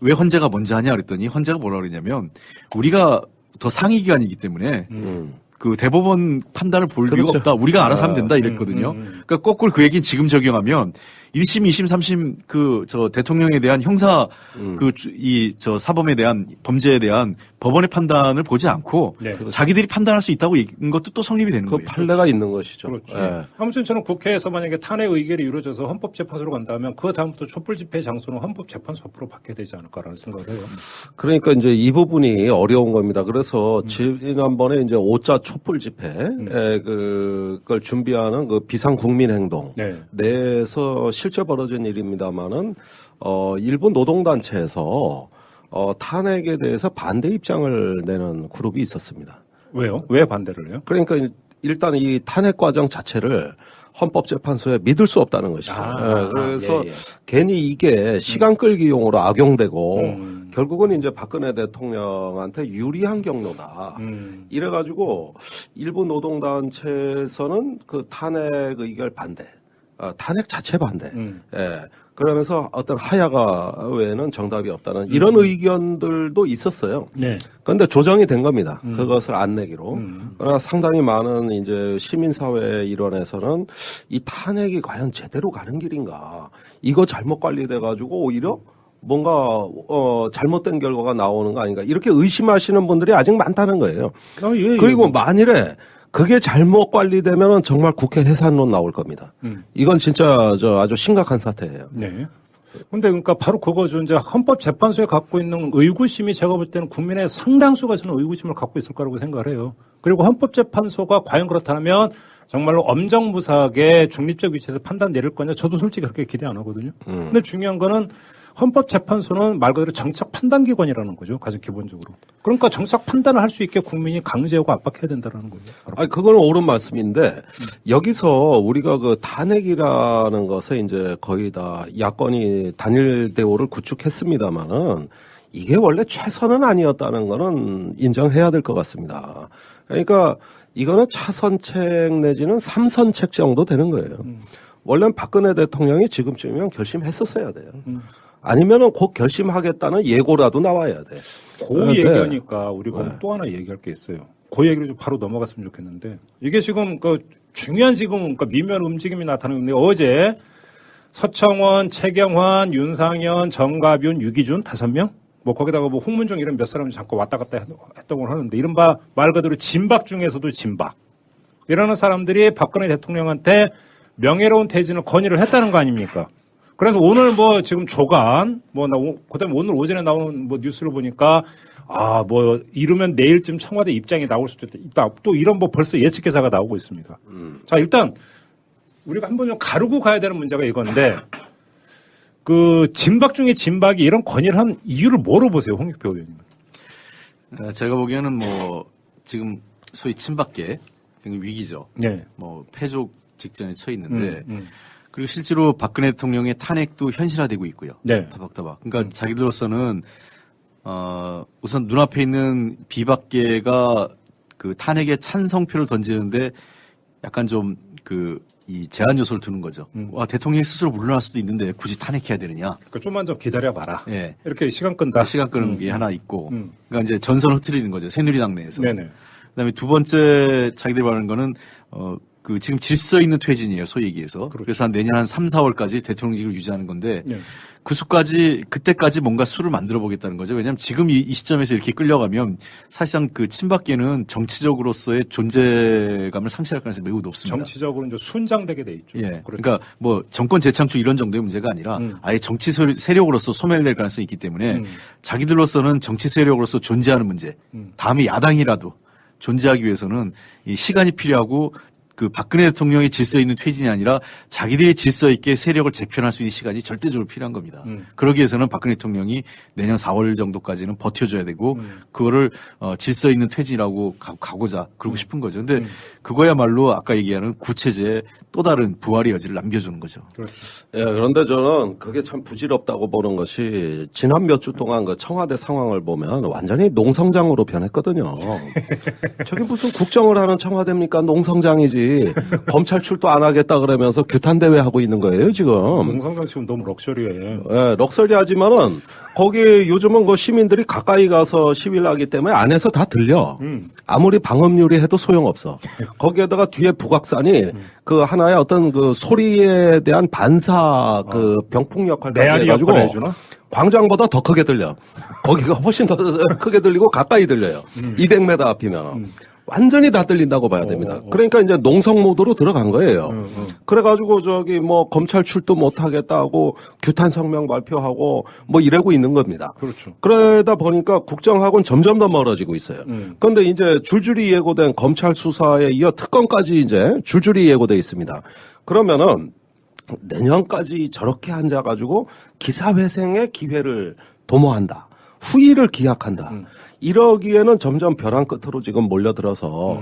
[SPEAKER 2] 왜 헌재가 먼저 하냐 그랬더니 헌재가 뭐라고 그랬냐면 우리가 더 상위 기관이기 때문에 그 대법원 판단을 볼
[SPEAKER 3] 그렇죠.
[SPEAKER 2] 이유가 없다. 우리가 알아서 하면 된다 이랬거든요. 그러니까 거꾸로 그 얘기는 지금 적용하면 1심, 2심, 3심 그 저 대통령에 대한 형사 저 사범에 대한 범죄에 대한 법원의 판단을 보지 않고
[SPEAKER 1] 네.
[SPEAKER 2] 자기들이 판단할 수 있다고 얘기한 것도 또 성립이 되는
[SPEAKER 3] 그
[SPEAKER 2] 거예요.
[SPEAKER 3] 판례가 있는 것이죠.
[SPEAKER 1] 그렇죠.
[SPEAKER 3] 예.
[SPEAKER 1] 아무튼 저는 국회에서 만약에 탄핵 의결이 이루어져서 헌법재판소로 간다면 그 다음부터 촛불 집회 장소는 헌법재판소 앞으로 바뀌어야 되지 않을까라는 생각을 해요.
[SPEAKER 3] 그러니까 이제 이 부분이 어려운 겁니다. 그래서 지난번에 이제 5자 촛불 집회 그걸 준비하는 그 비상국민행동
[SPEAKER 1] 네.
[SPEAKER 3] 내에서 실제 벌어진 일입니다만은 일부 노동단체에서 탄핵에 대해서 반대 입장을 내는 그룹이 있었습니다.
[SPEAKER 1] 왜요? 왜 반대를 해요?
[SPEAKER 3] 그러니까 일단 이 탄핵 과정 자체를 헌법재판소에 믿을 수 없다는 것이죠. 그래서
[SPEAKER 1] 예.
[SPEAKER 3] 괜히 이게 시간 끌기용으로 악용되고 결국은 이제 박근혜 대통령한테 유리한 경로다. 이래가지고 일부 노동단체에서는 그 탄핵 의결 반대, 탄핵 자체 반대. 예. 그러면서 어떤 하야가 외에는 정답이 없다는 이런 의견들도 있었어요.
[SPEAKER 1] 네.
[SPEAKER 3] 그런데 조정이 된 겁니다. 그것을 안 내기로. 그러나 상당히 많은 이제 시민사회 일원에서는 이 탄핵이 과연 제대로 가는 길인가. 이거 잘못 관리돼 가지고 오히려 뭔가 잘못된 결과가 나오는 거 아닌가. 이렇게 의심하시는 분들이 아직 많다는 거예요.
[SPEAKER 1] 예.
[SPEAKER 3] 그리고 만일에 그게 잘못 관리되면은 정말 국회 해산론 나올 겁니다. 이건 진짜 아주 심각한 사태예요.
[SPEAKER 1] 네. 근데 그러니까 바로 그거죠. 이제 헌법재판소에 갖고 있는 의구심이 제가 볼 때는 국민의 상당수가 저는 의구심을 갖고 있을 거라고 생각을 해요. 그리고 헌법재판소가 과연 그렇다면 정말로 엄정무사하게 중립적 위치에서 판단 내릴 거냐 저도 솔직히 그렇게 기대 안 하거든요. 근데 중요한 거는 헌법재판소는 말 그대로 정책 판단기관이라는 거죠. 가장 기본적으로. 그러니까 정책 판단을 할 수 있게 국민이 강제하고 압박해야 된다는 거죠.
[SPEAKER 3] 아니, 그거는 옳은 말씀인데, 여기서 우리가 그 탄핵이라는 것에 이제 거의 다 야권이 단일 대우를 구축했습니다만은, 이게 원래 최선은 아니었다는 거는 인정해야 될 것 같습니다. 그러니까 이거는 차선책 내지는 3선책 정도 되는 거예요. 원래는 박근혜 대통령이 지금쯤이면 결심했었어야 돼요. 아니면은 곧 결심하겠다는 예고라도 나와야 돼.
[SPEAKER 1] 그 얘기하니까 우리가 또 하나 얘기할 게 있어요. 그 얘기를 좀 바로 넘어갔으면 좋겠는데 이게 지금 그 중요한 지금 그러니까 미묘한 움직임이 나타나는데 어제 서청원, 최경환, 윤상현, 정가윤, 유기준 5명 뭐 거기다가 뭐 홍문종 이런 몇 사람이 잠깐 왔다 갔다 했던 걸 하는데 이른바 말 그대로 진박 중에서도 진박 이러는 사람들이 박근혜 대통령한테 명예로운 퇴진을 건의를 했다는 거 아닙니까? 그래서 오늘 뭐 지금 조간 그다음에 오늘 오전에 나오는 뭐 뉴스를 보니까 뭐 이르면 내일쯤 청와대 입장이 나올 수도 있다. 또 이런 뭐 벌써 예측 기사가 나오고 있습니다. 자, 일단 우리가 한번 좀 가르고 가야 되는 문제가 이건데 그 진박 중에 진박이 이런 건의를 한 이유를 뭐로 보세요, 홍익표 의원님?
[SPEAKER 2] 제가 보기에는 뭐 지금 소위 친박계 굉장히 위기죠.
[SPEAKER 1] 네.
[SPEAKER 2] 뭐 패족 직전에 처해 있는데 그리고 실제로 박근혜 대통령의 탄핵도 현실화되고 있고요.
[SPEAKER 1] 네.
[SPEAKER 2] 타박타박. 그러니까 자기들로서는 우선 눈앞에 있는 비박계가 그 탄핵에 찬성표를 던지는데 약간 좀 이 제한 요소를 두는 거죠. 와, 대통령이 스스로 물러날 수도 있는데 굳이 탄핵해야 되느냐.
[SPEAKER 1] 그러니까 좀만 좀 기다려봐라.
[SPEAKER 2] 예.
[SPEAKER 1] 이렇게 시간 끈다.
[SPEAKER 2] 시간 끄는 게 하나 있고. 그러니까 이제 전선을 흐트리는 거죠. 새누리당 내에서.
[SPEAKER 1] 네네.
[SPEAKER 2] 그다음에 두 번째 자기들이 말하는 거는 그 지금 질서 있는 퇴진이에요, 소위 얘기해서. 그래서 한 내년 한 3, 4월까지 대통령직을 유지하는 건데
[SPEAKER 1] 네.
[SPEAKER 2] 그때까지 뭔가 수를 만들어 보겠다는 거죠. 왜냐하면 지금 이 시점에서 이렇게 끌려가면 사실상 그 친박계는 정치적으로서의 존재감을 상실할 가능성이 매우 높습니다.
[SPEAKER 1] 정치적으로 이제 순장되게 돼 있죠.
[SPEAKER 2] 예. 그러니까 뭐 정권 재창출 이런 정도의 문제가 아니라 아예 정치 세력으로서 소멸될 가능성이 있기 때문에 자기들로서는 정치 세력으로서 존재하는 문제, 다음에 야당이라도 존재하기 위해서는 이 시간이 필요하고 그 박근혜 대통령의 질서 있는 퇴진이 아니라 자기들이 질서 있게 세력을 재편할 수 있는 시간이 절대적으로 필요한 겁니다. 그러기 위해서는 박근혜 대통령이 내년 4월 정도까지는 버텨줘야 되고 그거를 질서 있는 퇴진이라고 가고자 그러고 싶은 거죠. 근데 그거야말로 아까 얘기하는 구체제의 또 다른 부활의 여지를 남겨주는 거죠.
[SPEAKER 3] 예, 그런데 저는 그게 참 부질없다고 보는 것이 지난 몇 주 동안 그 청와대 상황을 보면 완전히 농성장으로 변했거든요. 저게 무슨 국정을 하는 청와대입니까? 농성장이지. 검찰 출도 안 하겠다 그러면서 규탄대회 하고 있는 거예요, 지금.
[SPEAKER 1] 농성장 지금 너무 럭셔리해.
[SPEAKER 3] 예, 럭셔리하지만은 거기 요즘은 그 시민들이 가까이 가서 시위를 하기 때문에 안에서 다 들려. 아무리 방음유리 해도 소용없어. 거기에다가 뒤에 북악산이 그 하나의 어떤 그 소리에 대한 반사 그 병풍 역할까지
[SPEAKER 1] 메아리
[SPEAKER 3] 해가지고
[SPEAKER 1] 역할을 해주나?
[SPEAKER 3] 광장보다 더 크게 들려. 거기가 훨씬 더 크게 들리고 가까이 들려요. 200m 앞이면. 완전히 다 들린다고 봐야 됩니다. 그러니까 이제 농성 모드로 들어간 거예요. 그래가지고 저기 뭐 검찰 출두 못 하겠다고 규탄 성명 발표하고 뭐 이러고 있는 겁니다.
[SPEAKER 1] 그렇죠.
[SPEAKER 3] 그러다 보니까 국정하고는 점점 더 멀어지고 있어요. 그런데 이제 줄줄이 예고된 검찰 수사에 이어 특검까지 이제 줄줄이 예고돼 있습니다. 그러면은 내년까지 저렇게 앉아가지고 기사회생의 기회를 도모한다. 후의를 기약한다. 이러기에는 점점 벼랑 끝으로 지금 몰려들어서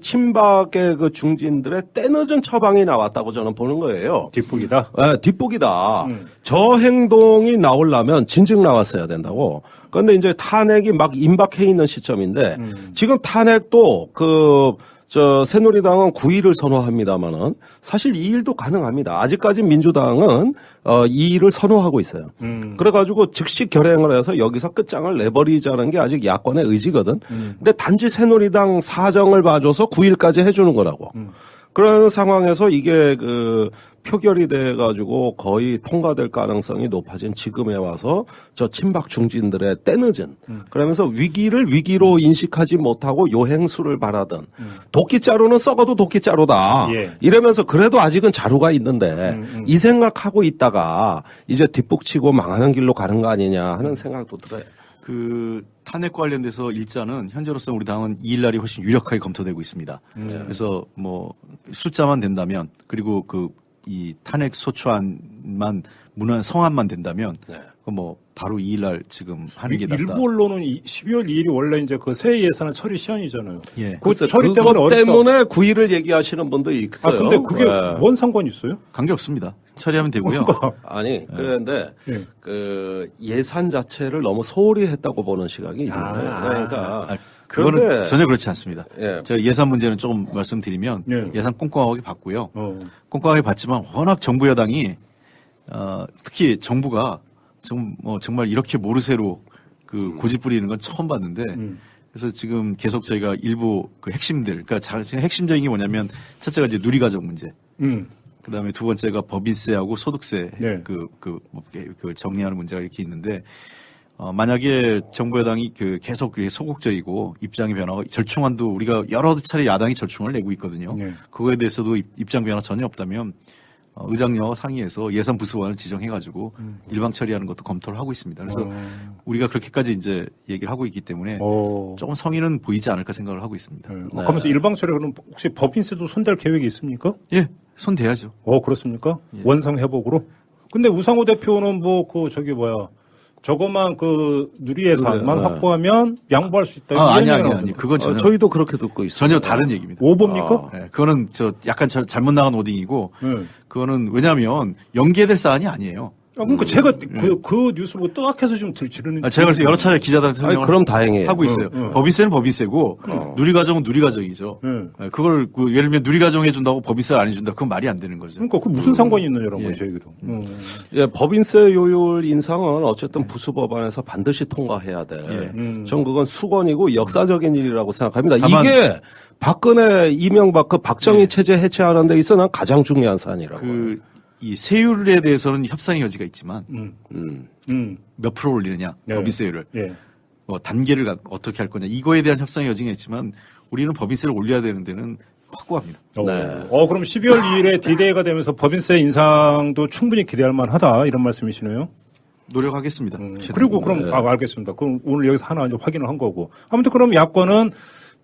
[SPEAKER 3] 친박의 그 중진들의 때늦은 처방이 나왔다고 저는 보는 거예요.
[SPEAKER 1] 뒷북이다.
[SPEAKER 3] 네, 뒷북이다. 저 행동이 나오려면 진즉 나왔어야 된다고. 그런데 이제 탄핵이 막 임박해 있는 시점인데 지금 탄핵도 새누리당은 9일을 선호합니다만은 사실 2일도 가능합니다. 아직까지 민주당은 2일을 선호하고 있어요. 그래가지고 즉시 결행을 해서 여기서 끝장을 내버리자는 게 아직 야권의 의지거든. 근데 단지 새누리당 사정을 봐줘서 9일까지 해주는 거라고. 그런 상황에서 이게 표결이 돼가지고 거의 통과될 가능성이 높아진 지금에 와서 저 친박 중진들의 때늦은 그러면서 위기를 위기로 인식하지 못하고 요행수를 바라던 도끼자루는 썩어도 도끼자루다.
[SPEAKER 1] 예.
[SPEAKER 3] 이러면서 그래도 아직은 자루가 있는데 이 생각하고 있다가 이제 뒷북치고 망하는 길로 가는 거 아니냐 하는 생각도 들어요.
[SPEAKER 2] 그 탄핵 관련돼서 일자는 현재로서 우리 당은 2일 날이 훨씬 유력하게 검토되고 있습니다. 그래서 뭐 숫자만 된다면 그리고 이 탄핵 소추안만 성안만 된다면 뭐 바로 2일 날 지금 하는 게 낫다.
[SPEAKER 1] 일부 언론은 12월 2일이 원래 이제 그 새해 예산은 처리 시한이잖아요.
[SPEAKER 2] 예.
[SPEAKER 1] 그 처리 때문에
[SPEAKER 3] 그것 때문에 9일을 얘기하시는 분도 있어요.
[SPEAKER 1] 근데 그게 뭔 상관이 있어요?
[SPEAKER 2] 관계 없습니다. 처리하면 되고요.
[SPEAKER 3] 아니, 그런데
[SPEAKER 1] 예.
[SPEAKER 3] 그 예산 자체를 너무 소홀히 했다고 보는 시각이 있는 거예요. 그러니까
[SPEAKER 2] 그거는
[SPEAKER 3] 그런데
[SPEAKER 2] 전혀 그렇지 않습니다.
[SPEAKER 3] 예.
[SPEAKER 2] 제가 예산 문제는 조금 말씀드리면
[SPEAKER 1] 예.
[SPEAKER 2] 예산 꼼꼼하게 봤고요. 꼼꼼하게 봤지만 워낙 정부 여당이 특히 정부가 정말 이렇게 모르쇠로 고집 부리는 건 처음 봤는데 그래서 지금 계속 저희가 일부 그 핵심들 그러니까 지금 핵심적인 게 뭐냐면 첫째가 이제 누리과정 문제. 그다음에 두 번째가 법인세하고 소득세
[SPEAKER 1] 네.
[SPEAKER 2] 그 정리하는 문제가 이렇게 있는데 만약에 정부 여당이 계속 소극적이고 입장의 변화가 절충안도 우리가 여러 차례 야당이 절충을 내고 있거든요.
[SPEAKER 1] 네.
[SPEAKER 2] 그거에 대해서도 입장 변화 전혀 없다면 의장님하고 상의해서 예산 부수안을 지정해가지고 일방 처리하는 것도 검토를 하고 있습니다. 그래서 우리가 그렇게까지 이제 얘기를 하고 있기 때문에 조금 성의는 보이지 않을까 생각을 하고 있습니다.
[SPEAKER 1] 그러면서 일방 처리 그럼 혹시 법인세도 손댈 계획이 있습니까?
[SPEAKER 2] 예, 손 대야죠.
[SPEAKER 1] 그렇습니까?
[SPEAKER 2] 예.
[SPEAKER 1] 원상 회복으로? 근데 우상호 대표는 저거만 누리 예산만
[SPEAKER 3] 네.
[SPEAKER 1] 확보하면 양보할 수 있다.
[SPEAKER 2] 아니. 그건 전혀
[SPEAKER 3] 저희도 그렇게 듣고 있어요.
[SPEAKER 2] 전혀 다른 얘기입니다.
[SPEAKER 1] 오보입니까?
[SPEAKER 2] 네, 그거는 약간 잘못 나간 오딩이고
[SPEAKER 1] 네.
[SPEAKER 2] 그거는 왜냐하면 연계될 사안이 아니에요.
[SPEAKER 1] 그러니까 제가 그 뉴스 보고 뜨악해서 좀 지르는.
[SPEAKER 2] 제가 그래서 여러 차례 기자단한테 설명을
[SPEAKER 3] 그럼 다행이에요.
[SPEAKER 2] 하고 있어요. 법인세는 법인세고 누리과정은 누리과정이죠. 그걸 예를 들면 누리과정 해준다고 법인세를 안 해준다. 그건 말이 안 되는 거죠.
[SPEAKER 1] 그러니까 그 무슨 상관이 있느냐라고
[SPEAKER 2] 예.
[SPEAKER 1] 저희도.
[SPEAKER 3] 예, 법인세 요율 인상은 어쨌든 부수법안에서 반드시 통과해야 돼.
[SPEAKER 2] 예.
[SPEAKER 3] 전 그건 수건이고 역사적인 일이라고 생각합니다.
[SPEAKER 2] 다만-
[SPEAKER 3] 이게 박근혜, 이명박 그 박정희 체제 해체하는 데 있어 난 가장 중요한 사안이라고.
[SPEAKER 2] 이 세율에 대해서는 협상의 여지가 있지만 몇 프로 올리느냐
[SPEAKER 1] 네.
[SPEAKER 2] 법인세율을
[SPEAKER 1] 예.
[SPEAKER 2] 뭐 단계를 어떻게 할 거냐 이거에 대한 협상의 여지가 있지만 우리는 법인세를 올려야 되는 데는 확고합니다.
[SPEAKER 3] 네.
[SPEAKER 1] 그럼 12월 2일에 D-Day가 되면서 법인세 인상도 충분히 기대할 만하다 이런 말씀이시네요.
[SPEAKER 2] 노력하겠습니다.
[SPEAKER 1] 그리고 그럼 알겠습니다. 그럼 오늘 여기서 하나 이제 확인을 한 거고. 아무튼 그럼 야권은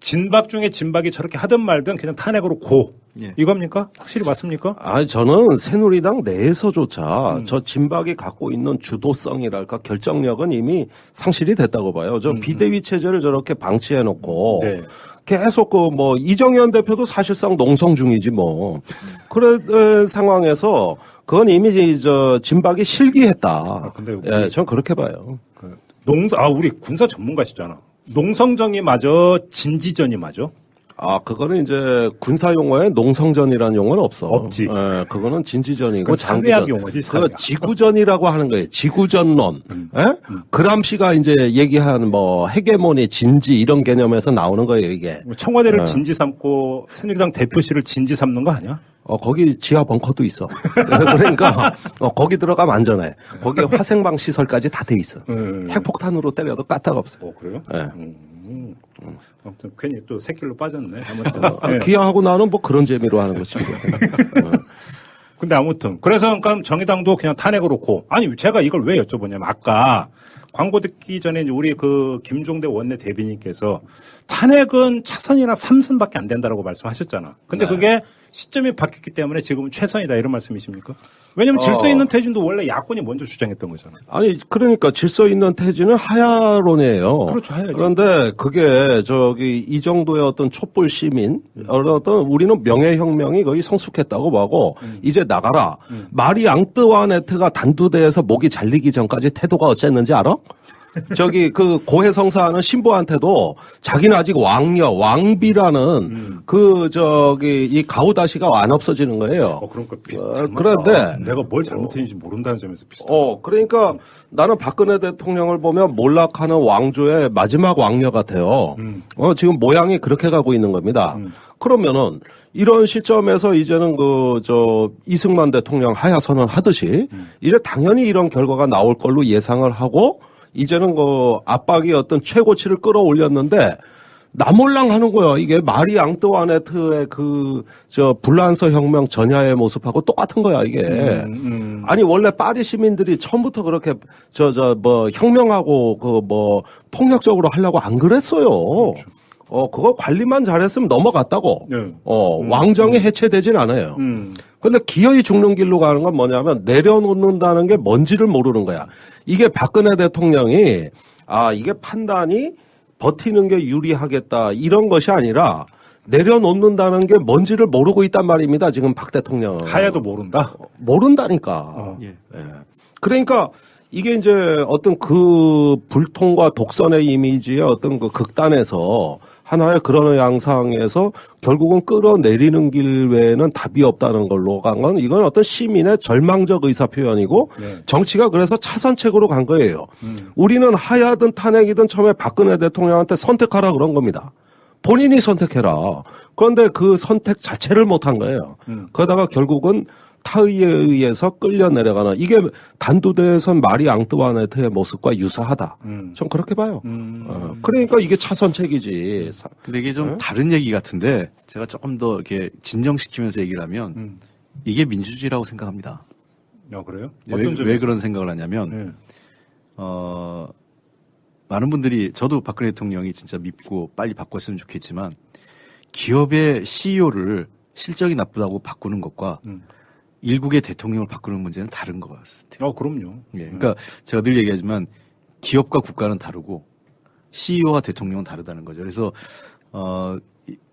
[SPEAKER 1] 진박 중에 진박이 저렇게 하든 말든 그냥 탄핵으로 고.
[SPEAKER 2] 예.
[SPEAKER 1] 이겁니까? 확실히 맞습니까?
[SPEAKER 3] 저는 새누리당 내에서조차 저 진박이 갖고 있는 주도성이랄까 결정력은 이미 상실이 됐다고 봐요. 저 비대위 체제를 저렇게 방치해놓고
[SPEAKER 1] 네.
[SPEAKER 3] 계속 이정현 대표도 사실상 농성 중이지 뭐. 그런 상황에서 그건 이미 저 진박이 실기했다.
[SPEAKER 1] 근데
[SPEAKER 3] 예, 전 그렇게 봐요.
[SPEAKER 1] 우리 군사 전문가시잖아. 농성정이 맞아, 진지전이 맞아?
[SPEAKER 3] 그거는 이제 군사 용어에 농성전이라는 용어는 없어.
[SPEAKER 1] 없지.
[SPEAKER 3] 예, 그거는 진지전이고
[SPEAKER 1] 그건 상대학
[SPEAKER 3] 장기전.
[SPEAKER 1] 용어지,
[SPEAKER 3] 그
[SPEAKER 1] 상대학.
[SPEAKER 3] 지구전이라고 하는 거예요. 지구전론. 예? 그람시가 이제 얘기한 헤게모니, 진지 이런 개념에서 나오는 거예요, 이게.
[SPEAKER 1] 청와대를 진지 삼고 새누리당 대표실을 진지 삼는 거 아니야?
[SPEAKER 3] 거기 지하 벙커도 있어. 그러니까 거기 들어가면 안전해. 거기에 화생방 시설까지 다 돼 있어. 핵폭탄으로 때려도 까딱 없어.
[SPEAKER 1] 그래요?
[SPEAKER 3] 예.
[SPEAKER 1] 아무튼 괜히 또 새길로 빠졌네. 아무튼. 예.
[SPEAKER 3] 기아하고 나는 그런 재미로 하는 거지.
[SPEAKER 1] 근데 아무튼 그래서 그러니까 정의당도 그냥 탄핵으로 고. 아니 제가 이걸 왜 여쭤보냐면 아까 광고 듣기 전에 이제 우리 그 김종대 원내 대변인께서 탄핵은 차선이나 3선밖에 안 된다라고 말씀하셨잖아. 근데 그게 시점이 바뀌었기 때문에 지금은 최선이다 이런 말씀이십니까? 왜냐면 질서 있는 퇴진도 원래 야권이 먼저 주장했던 거잖아.
[SPEAKER 3] 아니 그러니까 질서 있는 퇴진은 하야론이에요.
[SPEAKER 1] 그렇죠, 하야죠.
[SPEAKER 3] 그런데 그게 이 정도의 어떤 촛불 시민 어떤 우리는 명예혁명이 거의 성숙했다고 보고 이제 나가라. 마리 앙뜨와네트가 단두대에서 목이 잘리기 전까지 태도가 어쨌는지 알아? 그 고해성사하는 신부한테도 자기는 아직 왕비라는 이 가우다시가 안 없어지는 거예요.
[SPEAKER 1] 그러니까
[SPEAKER 3] 그런데
[SPEAKER 1] 내가 뭘 잘못했는지 모른다는 점에서 비슷해.
[SPEAKER 3] 그러니까 나는 박근혜 대통령을 보면 몰락하는 왕조의 마지막 왕녀 같아요. 지금 모양이 그렇게 가고 있는 겁니다. 그러면은 이런 시점에서 이제는 이승만 대통령 하야 선언하듯이 이제 당연히 이런 결과가 나올 걸로 예상을 하고 이제는 압박이 어떤 최고치를 끌어올렸는데 나몰랑 하는 거야. 이게 마리 앙뜨와네트의 불란서 혁명 전야의 모습하고 똑같은 거야, 이게. 아니, 원래 파리 시민들이 처음부터 그렇게 혁명하고 폭력적으로 하려고 안 그랬어요. 그렇죠. 그거 관리만 잘했으면 넘어갔다고.
[SPEAKER 1] 네.
[SPEAKER 3] 왕정이 해체되진 않아요. 근데 기어이 죽는 길로 가는 건 뭐냐면 내려놓는다는 게 뭔지를 모르는 거야. 이게 박근혜 대통령이 이게 판단이 버티는 게 유리하겠다 이런 것이 아니라 내려놓는다는 게 뭔지를 모르고 있단 말입니다. 지금 박 대통령은.
[SPEAKER 1] 하야도 모른다?
[SPEAKER 3] 모른다니까.
[SPEAKER 2] 예.
[SPEAKER 3] 그러니까 이게 이제 어떤 그 불통과 독선의 이미지의 어떤 그 극단에서 하나의 그런 양상에서 결국은 끌어내리는 길 외에는 답이 없다는 걸로 간 건 이건 어떤 시민의 절망적 의사 표현이고 정치가 그래서 차선책으로 간 거예요. 우리는 하야든 탄핵이든 처음에 박근혜 대통령한테 선택하라 그런 겁니다. 본인이 선택해라. 그런데 그 선택 자체를 못한 거예요. 그러다가 결국은 타의에 의해서 끌려 내려가는 이게 단두대에선 마리 앙뜨와네트의 모습과 유사하다. 전 그렇게 봐요. 그러니까 이게 차선책이지.
[SPEAKER 2] 근데 이게 좀 다른 얘기 같은데 제가 조금 더 이렇게 진정시키면서 얘기를 하면 이게 민주주의라고 생각합니다.
[SPEAKER 1] 그래요?
[SPEAKER 2] 왜 그런 생각을 하냐면 많은 분들이 저도 박근혜 대통령이 진짜 밉고 빨리 바꿨으면 좋겠지만 기업의 CEO를 실적이 나쁘다고 바꾸는 것과 일국의 대통령을 바꾸는 문제는 다른 것 같아요.
[SPEAKER 1] 그럼요.
[SPEAKER 2] 예, 그러니까 제가 늘 얘기하지만 기업과 국가는 다르고 CEO와 대통령은 다르다는 거죠. 그래서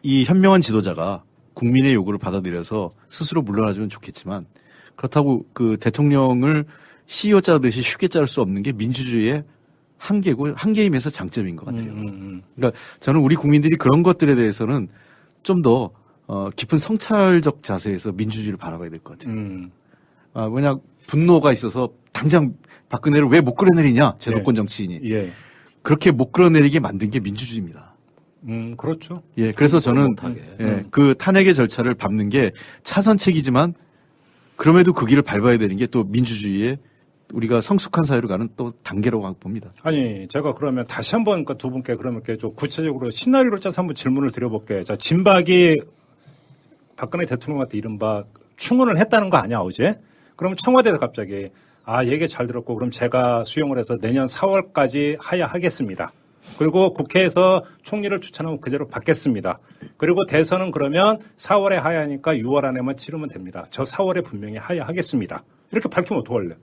[SPEAKER 2] 이 현명한 지도자가 국민의 요구를 받아들여서 스스로 물러나주면 좋겠지만 그렇다고 그 대통령을 CEO 짜듯이 쉽게 자를 수 없는 게 민주주의의 한계이면서 장점인 것 같아요. 그러니까 저는 우리 국민들이 그런 것들에 대해서는 좀 더 깊은 성찰적 자세에서 민주주의를 바라봐야 될 것 같아요. 왜냐 분노가 있어서 당장 박근혜를 왜 못 끌어내리냐 제도권 정치인이
[SPEAKER 1] 예.
[SPEAKER 2] 그렇게 못 끌어내리게 만든 게 민주주의입니다.
[SPEAKER 1] 그렇죠.
[SPEAKER 2] 예, 그래서 저는
[SPEAKER 3] 못하게.
[SPEAKER 2] 그 탄핵의 절차를 밟는 게 차선책이지만 그럼에도 그 길을 밟아야 되는 게 또 민주주의의 우리가 성숙한 사회로 가는 또 단계라고 봅니다.
[SPEAKER 1] 아니, 제가 그러면 다시 한번 그 두 분께 그러면 이렇게 좀 구체적으로 시나리오를 짜서 한번 질문을 드려볼게요. 자, 진박이 박근혜 대통령한테 이른바 충원을 했다는 거 아니야, 어제? 그럼 청와대에서 갑자기 얘기 잘 들었고 그럼 제가 수용을 해서 내년 4월까지 하야하겠습니다. 그리고 국회에서 총리를 추천하면 그대로 받겠습니다. 그리고 대선은 그러면 4월에 하야하니까 6월 안에만 치르면 됩니다. 저 4월에 분명히 하야하겠습니다. 이렇게 밝히면 어떡할래?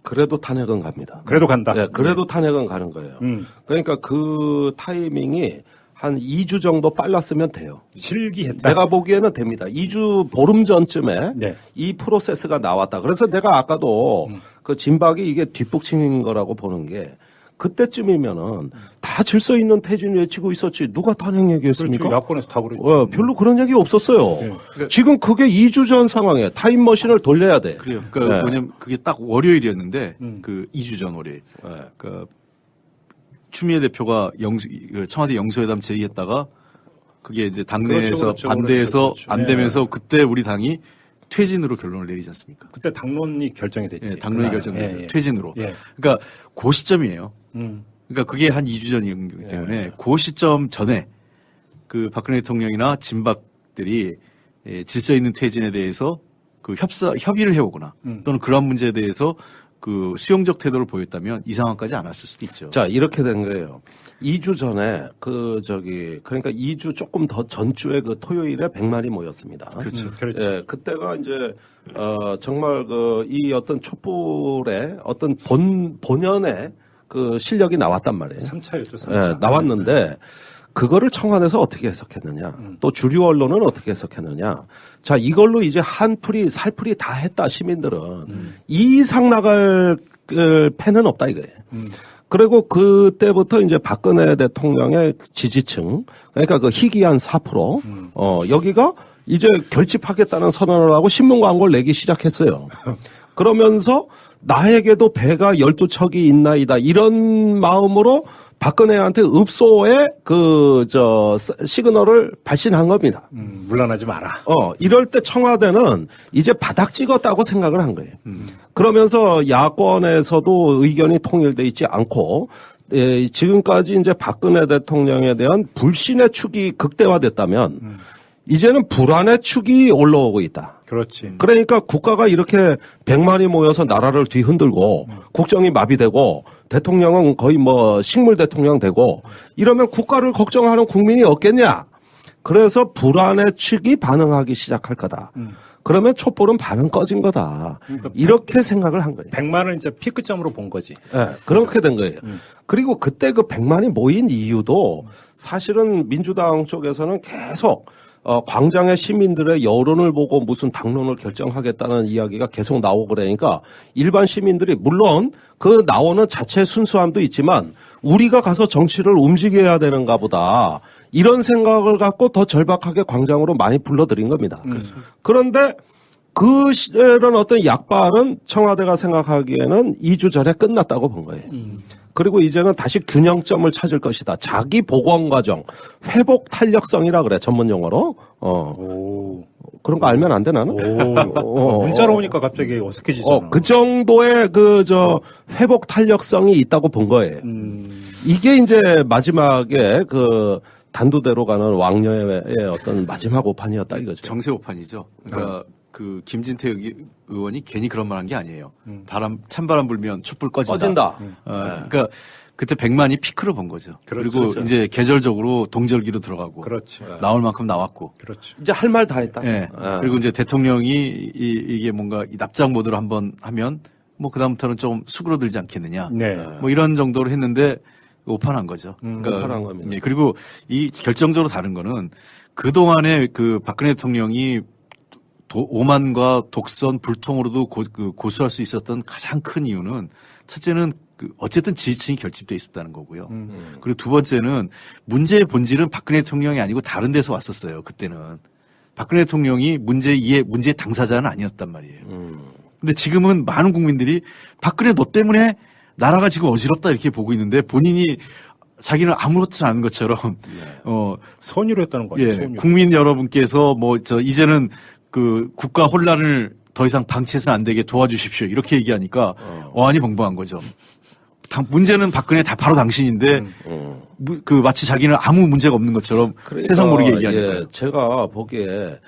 [SPEAKER 3] 그래도 탄핵은 갑니다.
[SPEAKER 1] 그래도 간다.
[SPEAKER 3] 네, 그래도 탄핵은 가는 거예요. 그러니까 그 타이밍이 한 2주 정도 빨랐으면 돼요.
[SPEAKER 1] 실기했다.
[SPEAKER 3] 내가 보기에는 됩니다. 2주 보름 전쯤에
[SPEAKER 1] 네.
[SPEAKER 3] 이 프로세스가 나왔다. 그래서 내가 아까도 그 진박이 이게 뒷북침인 거라고 보는 게 그때쯤이면은 다 질서 있는 태진 외치고 있었지 누가 탄핵 얘기했습니까?
[SPEAKER 1] 그렇죠. 야권에서 다 그랬죠.
[SPEAKER 3] 별로 그런 얘기 없었어요.
[SPEAKER 1] 네.
[SPEAKER 3] 지금 그게 2주 전 상황에 타임머신을 돌려야 돼.
[SPEAKER 2] 그래요. 그러니까
[SPEAKER 3] 네.
[SPEAKER 2] 뭐냐면 그게 딱 월요일이었는데 그 2주 전 월요일.
[SPEAKER 3] 네.
[SPEAKER 2] 그 추미애 대표가 청와대 영수회담 제의했다가 그게 이제 당내에서
[SPEAKER 1] 그렇죠.
[SPEAKER 2] 반대해서 안
[SPEAKER 1] 네.
[SPEAKER 2] 되면서 그때 우리 당이 퇴진으로 결론을 내리지 않습니까?
[SPEAKER 1] 그때 당론이 결정이 됐지.
[SPEAKER 2] 예, 당론이
[SPEAKER 1] 그날.
[SPEAKER 2] 결정돼서
[SPEAKER 1] 예.
[SPEAKER 2] 퇴진으로.
[SPEAKER 1] 예.
[SPEAKER 2] 그러니까 그 시점이에요.
[SPEAKER 1] 음.
[SPEAKER 2] 그러니까 그게 한 2주 전이기 때문에 그 시점 전에 그 박근혜 대통령이나 진박들이 질서 있는 퇴진에 대해서 그 협의를 해오거나 또는 그런 문제에 대해서 그 수용적 태도를 보였다면 이 상황까지 안 왔을 수도 있죠.
[SPEAKER 3] 자, 이렇게 된 거예요. 2주 전에 그러니까 2주 조금 더 전주에 그 토요일에 100만이 모였습니다.
[SPEAKER 2] 그렇죠.
[SPEAKER 1] 그렇죠.
[SPEAKER 3] 예, 그때가 이제 정말 이 어떤 촛불의 어떤 본연의 그 실력이 나왔단 말이에요.
[SPEAKER 1] 3차였죠, 3차.
[SPEAKER 3] 예, 나왔는데 그거를 청와대에서 어떻게 해석했느냐, 또 주류 언론은 어떻게 해석했느냐. 자, 이걸로 이제 살풀이 다 했다 시민들은 이 이상 나갈 패는 없다 이거예요. 그리고 그때부터 이제 박근혜 대통령의 지지층, 그러니까 그 희귀한 4%, 여기가 이제 결집하겠다는 선언을 하고 신문 광고를 내기 시작했어요. 그러면서 나에게도 배가 12척이 있나이다 이런 마음으로 박근혜한테 읍소의 시그널을 발신한 겁니다.
[SPEAKER 1] 물러나지 마라.
[SPEAKER 3] 이럴 때 청와대는 이제 바닥 찍었다고 생각을 한 거예요. 그러면서 야권에서도 의견이 통일돼 있지 않고, 지금까지 이제 박근혜 대통령에 대한 불신의 축이 극대화됐다면, 이제는 불안의 축이 올라오고 있다.
[SPEAKER 1] 그렇지.
[SPEAKER 3] 그러니까 국가가 이렇게 100만이 모여서 나라를 뒤흔들고 국정이 마비되고 대통령은 거의 식물 대통령 되고 이러면 국가를 걱정하는 국민이 없겠냐. 그래서 불안의 축이 반응하기 시작할 거다. 그러면 촛불은 반응 꺼진 거다.
[SPEAKER 1] 그러니까
[SPEAKER 3] 이렇게 생각을 한 거예요.
[SPEAKER 1] 100만을 이제 피크점으로 본 거지.
[SPEAKER 3] 네, 그렇게 된 거예요. 그리고 그때 그 100만이 모인 이유도 사실은 민주당 쪽에서는 계속 광장의 시민들의 여론을 보고 무슨 당론을 결정하겠다는 이야기가 계속 나오고 그러니까 일반 시민들이 물론 그 나오는 자체의 순수함도 있지만 우리가 가서 정치를 움직여야 되는가 보다 이런 생각을 갖고 더 절박하게 광장으로 많이 불러들인 겁니다. 그런데 이런 어떤 약발은 청와대가 생각하기에는 2주 전에 끝났다고 본 거예요. 그리고 이제는 다시 균형점을 찾을 것이다. 자기 복원 과정, 회복 탄력성이라 그래 전문 용어로.
[SPEAKER 1] 오.
[SPEAKER 3] 그런 거 알면 안 돼 나는?
[SPEAKER 1] 문자로 오니까 갑자기 어색해지잖아.
[SPEAKER 3] 그 정도의 회복 탄력성이 있다고 본 거예요. 이게 이제 마지막에 단두대로 가는 왕녀의 어떤 마지막 오판이었다 이거죠.
[SPEAKER 2] 정세 오판이죠. 그러니까 그 김진태 의원이 괜히 그런 말 한 게 아니에요. 찬바람 불면 촛불 꺼진다. 그러니까 그때 100만이 피크로 본 거죠.
[SPEAKER 1] 그렇죠.
[SPEAKER 2] 그리고 이제 계절적으로 동절기로 들어가고
[SPEAKER 1] 그렇지.
[SPEAKER 2] 나올 만큼 나왔고.
[SPEAKER 1] 그렇지.
[SPEAKER 3] 이제 할 말 다 했다.
[SPEAKER 2] 예. 그리고 이제 대통령이 이게 뭔가 이 납작 모드로 한번 하면 그다음부터는 좀 수그러들지 않겠느냐.
[SPEAKER 1] 네.
[SPEAKER 2] 이런 정도로 했는데 오판한 거죠.
[SPEAKER 3] 오판한 겁니다.
[SPEAKER 2] 예, 그리고 이 결정적으로 다른 거는 그동안에 그 박근혜 대통령이 오만과 독선, 불통으로도 고수할 수 있었던 가장 큰 이유는 첫째는 어쨌든 지지층이 결집돼 있었다는 거고요. 그리고 두 번째는 문제의 본질은 박근혜 대통령이 아니고 다른 데서 왔었어요. 그때는 박근혜 대통령이 문제의 당사자는 아니었단 말이에요. 근데 지금은 많은 국민들이 박근혜 너 때문에 나라가 지금 어지럽다 이렇게 보고 있는데 본인이 자기는 아무렇지 않은 것처럼
[SPEAKER 1] 선의로 했다는 거 아니에요?
[SPEAKER 2] 예,
[SPEAKER 1] 선의로.
[SPEAKER 2] 국민 여러분께서 이제는 그 국가 혼란을 더 이상 방치해서 안 되게 도와주십시오. 이렇게 얘기하니까 어안이 벙벙한 거죠. 문제는 박근혜 바로 당신인데 마치 자기는 아무 문제가 없는 것처럼
[SPEAKER 3] 그러니까,
[SPEAKER 2] 세상 모르게 얘기하니까.
[SPEAKER 3] 예, 제가 보기에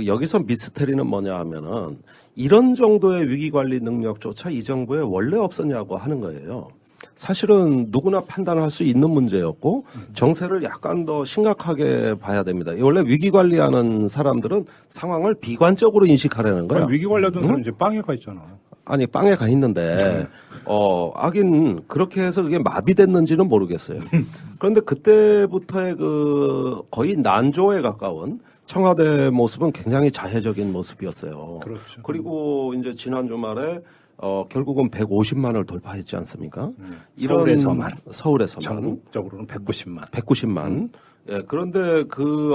[SPEAKER 3] 여기서 미스테리는 뭐냐 하면은 이런 정도의 위기 관리 능력조차 이 정부에 원래 없었냐고 하는 거예요. 사실은 누구나 판단할 수 있는 문제였고 정세를 약간 더 심각하게 봐야 됩니다. 원래 위기 관리하는 사람들은 상황을 비관적으로 인식하려는 거야.
[SPEAKER 1] 위기 관리하던 사람 이제 빵에 가 있잖아.
[SPEAKER 3] 아니 빵에 가 있는데 하긴 그렇게 해서 그게 마비됐는지는 모르겠어요. 그런데 그때부터의 거의 난조에 가까운 청와대 모습은 굉장히 자해적인 모습이었어요.
[SPEAKER 1] 그렇죠.
[SPEAKER 3] 그리고 이제 지난 주말에 결국은 150만을 돌파했지 않습니까? 서울에서만
[SPEAKER 1] 전국적으로는 190만.
[SPEAKER 3] 190만. 예, 그런데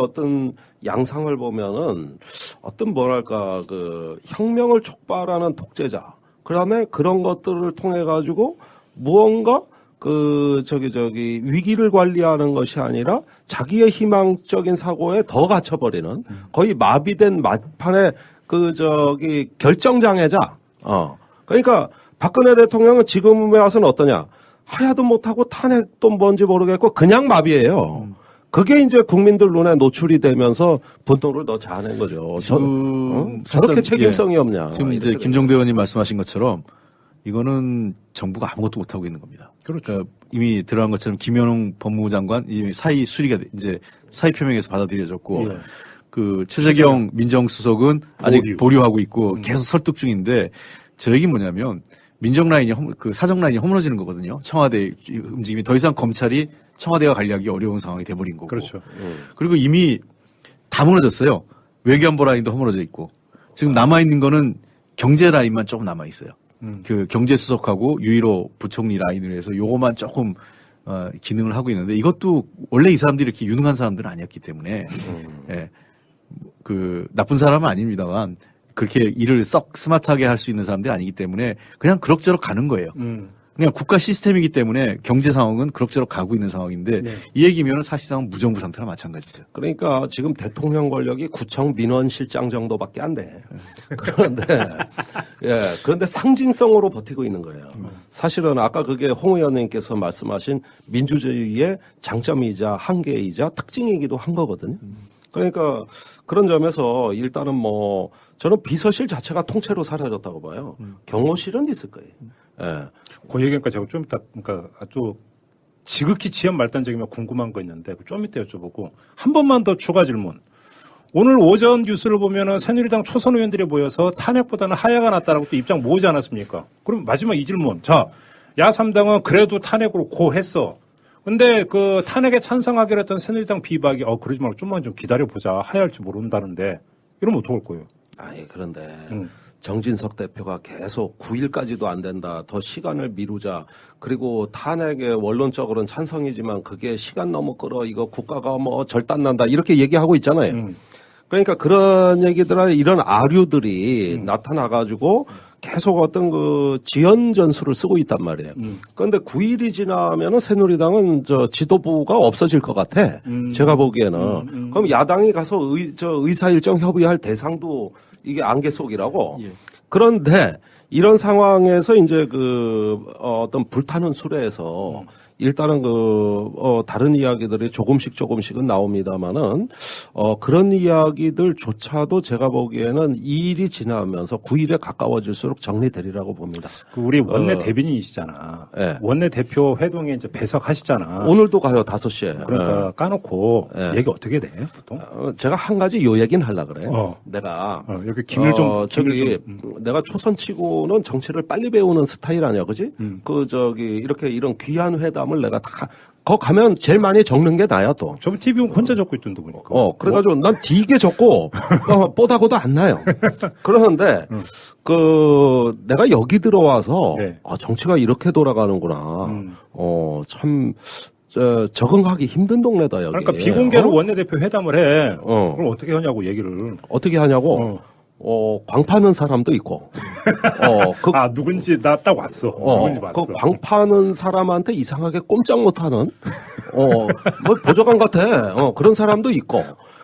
[SPEAKER 3] 어떤 양상을 보면은 뭐랄까 혁명을 촉발하는 독재자. 그다음에 그런 것들을 통해 가지고 무언가 위기를 관리하는 것이 아니라 자기의 희망적인 사고에 더 갇혀버리는 거의 마비된 막판의 결정장애자. 그러니까 박근혜 대통령은 지금에 와서는 어떠냐. 하야도 못하고 탄핵도 뭔지 모르겠고 그냥 마비예요. 그게 이제 국민들 눈에 노출이 되면서 분노를 더 자아낸 거죠. 저렇게 책임성이 없냐.
[SPEAKER 2] 지금 이제 김종대 의원님 말씀하신 것처럼 이거는 정부가 아무것도 못하고 있는 겁니다.
[SPEAKER 1] 그렇죠.
[SPEAKER 2] 그러니까 이미 들어간 것처럼 김현웅 법무부 장관 이미 사의 수리가 이제 사의 표명에서 받아들여졌고 최재경 민정수석은 아직 보류하고 있고 계속 설득 중인데 저 얘기는 뭐냐면 민정 라인이 사정 라인이 허물어지는 거거든요. 청와대 움직임이 더 이상 검찰이 청와대와 관리하기 어려운 상황이 돼버린 거고.
[SPEAKER 1] 그렇죠.
[SPEAKER 2] 그리고 이미 다 무너졌어요. 외교안보 라인도 허물어져 있고 지금 남아 있는 거는 경제 라인만 조금 남아 있어요. 경제수석하고 유일호 부총리 라인으로 해서 요거만 조금 기능을 하고 있는데 이것도 원래 이 사람들이 이렇게 유능한 사람들은 아니었기 때문에 예, 나쁜 사람은 아닙니다만 그렇게 일을 썩 스마트하게 할 수 있는 사람들이 아니기 때문에 그냥 그럭저럭 가는 거예요. 그냥 국가 시스템이기 때문에 경제 상황은 그럭저럭 가고 있는 상황인데 이 얘기면 사실상 무정부 상태나 마찬가지죠.
[SPEAKER 3] 그러니까 지금 대통령 권력이 구청 민원실장 정도밖에 안 돼. 그런데 상징성으로 버티고 있는 거예요. 사실은 아까 그게 홍 의원님께서 말씀하신 민주주의의 장점이자 한계이자 특징이기도 한 거거든요. 그러니까 그런 점에서 일단은 저는 비서실 자체가 통째로 사라졌다고 봐요. 경호실은 있을 거예요. 예.
[SPEAKER 1] 그 얘기니까 제가 좀 이따, 그러니까 아주 지극히 지연 말단적이면 궁금한 거 있는데 좀 이따 여쭤보고 한 번만 더 추가 질문. 오늘 오전 뉴스를 보면은 새누리당 초선 의원들이 모여서 탄핵보다는 하야가 낫다라고 또 입장 모으지 않았습니까? 그럼 마지막 이 질문. 자, 야3당은 그래도 탄핵으로 고했어. 근데 탄핵에 찬성하기로 했던 새누리당 비박이 그러지 말고 좀만 좀 기다려보자. 하야할지 모른다는데 이러면 어떡할 거예요?
[SPEAKER 3] 아니 그런데 정진석 대표가 계속 9일까지도 안 된다. 더 시간을 미루자. 그리고 탄핵에 원론적으로는 찬성이지만 그게 시간 너무 끌어. 이거 국가가 절단난다. 이렇게 얘기하고 있잖아요. 그러니까 그런 얘기들, 이런 아류들이 나타나가지고 계속 어떤 지연 전술을 쓰고 있단 말이에요. 그런데 9일이 지나면은 새누리당은 지도부가 없어질 것 같아. 제가 보기에는. 그럼 야당이 가서 의사일정 협의할 대상도 이게 안개 속이라고.
[SPEAKER 2] 예.
[SPEAKER 3] 그런데 이런 상황에서 이제 어떤 불타는 수레에서 일단은 다른 이야기들이 조금씩은 나옵니다만은 그런 이야기들조차도 제가 보기에는 이 일이 지나면서 9일에 가까워질수록 정리되리라고 봅니다.
[SPEAKER 1] 우리 원내 대변인이시잖아.
[SPEAKER 3] 네.
[SPEAKER 1] 원내 대표 회동에 이제 배석하시잖아.
[SPEAKER 3] 오늘도 가요 5시에.
[SPEAKER 1] 그러니까 까놓고
[SPEAKER 3] 얘기
[SPEAKER 1] 어떻게 돼 보통?
[SPEAKER 3] 제가 한 가지 요 얘기는 하려고 그래요. 내가
[SPEAKER 1] 여기 김을 좀
[SPEAKER 3] 내가 초선치고는 정치를 빨리 배우는 스타일 아니야, 그지? 이렇게 이런 귀한 회담을 내가 다 거 가면 제일 많이 적는 게 나야 또.
[SPEAKER 1] 저번 TV 혼자 적고 있던데 보니까.
[SPEAKER 3] 그래가지고 난 되게 적고 뽀다고도 안 나요. 그러는데 내가 여기 들어와서 정치가 이렇게 돌아가는구나. 참. 적응하기 힘든 동네다 여기.
[SPEAKER 1] 그러니까 비공개로 원내대표 회담을 해. 그럼 어떻게 하냐고 얘기를.
[SPEAKER 3] 어떻게 하냐고. 광 파는 사람도 있고.
[SPEAKER 1] 누군지 나 딱 왔어. 누군지 봤어.
[SPEAKER 3] 광 파는 사람한테 이상하게 꼼짝 못하는 뭐 보좌관 같아. 그런 사람도 있고.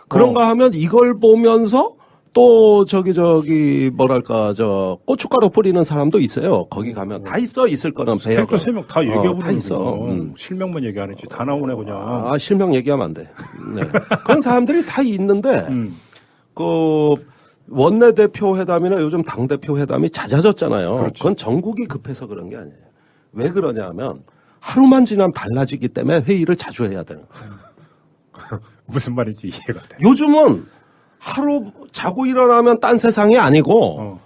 [SPEAKER 3] 그런가 하면 이걸 보면서 또 뭐랄까 고춧가루 뿌리는 사람도 있어요. 거기 가면 다 있을 거는
[SPEAKER 1] 캐릭터 3명 다 얘기해보는
[SPEAKER 3] 다 있어.
[SPEAKER 1] 실명만 얘기하는지 다 나오네 그냥.
[SPEAKER 3] 실명 얘기하면 안 돼. 네. 그런 사람들이 다 있는데 그 원내대표 회담이나 요즘 당대표 회담이 잦아졌잖아요.
[SPEAKER 1] 그렇죠.
[SPEAKER 3] 그건 전국이 급해서 그런 게 아니에요. 왜 그러냐면 하루만 지나면 달라지기 때문에 회의를 자주 해야 되는 거예요.
[SPEAKER 1] 무슨 말인지 이해가 돼.
[SPEAKER 3] 요즘은 하루 자고 일어나면 딴 세상이 아니고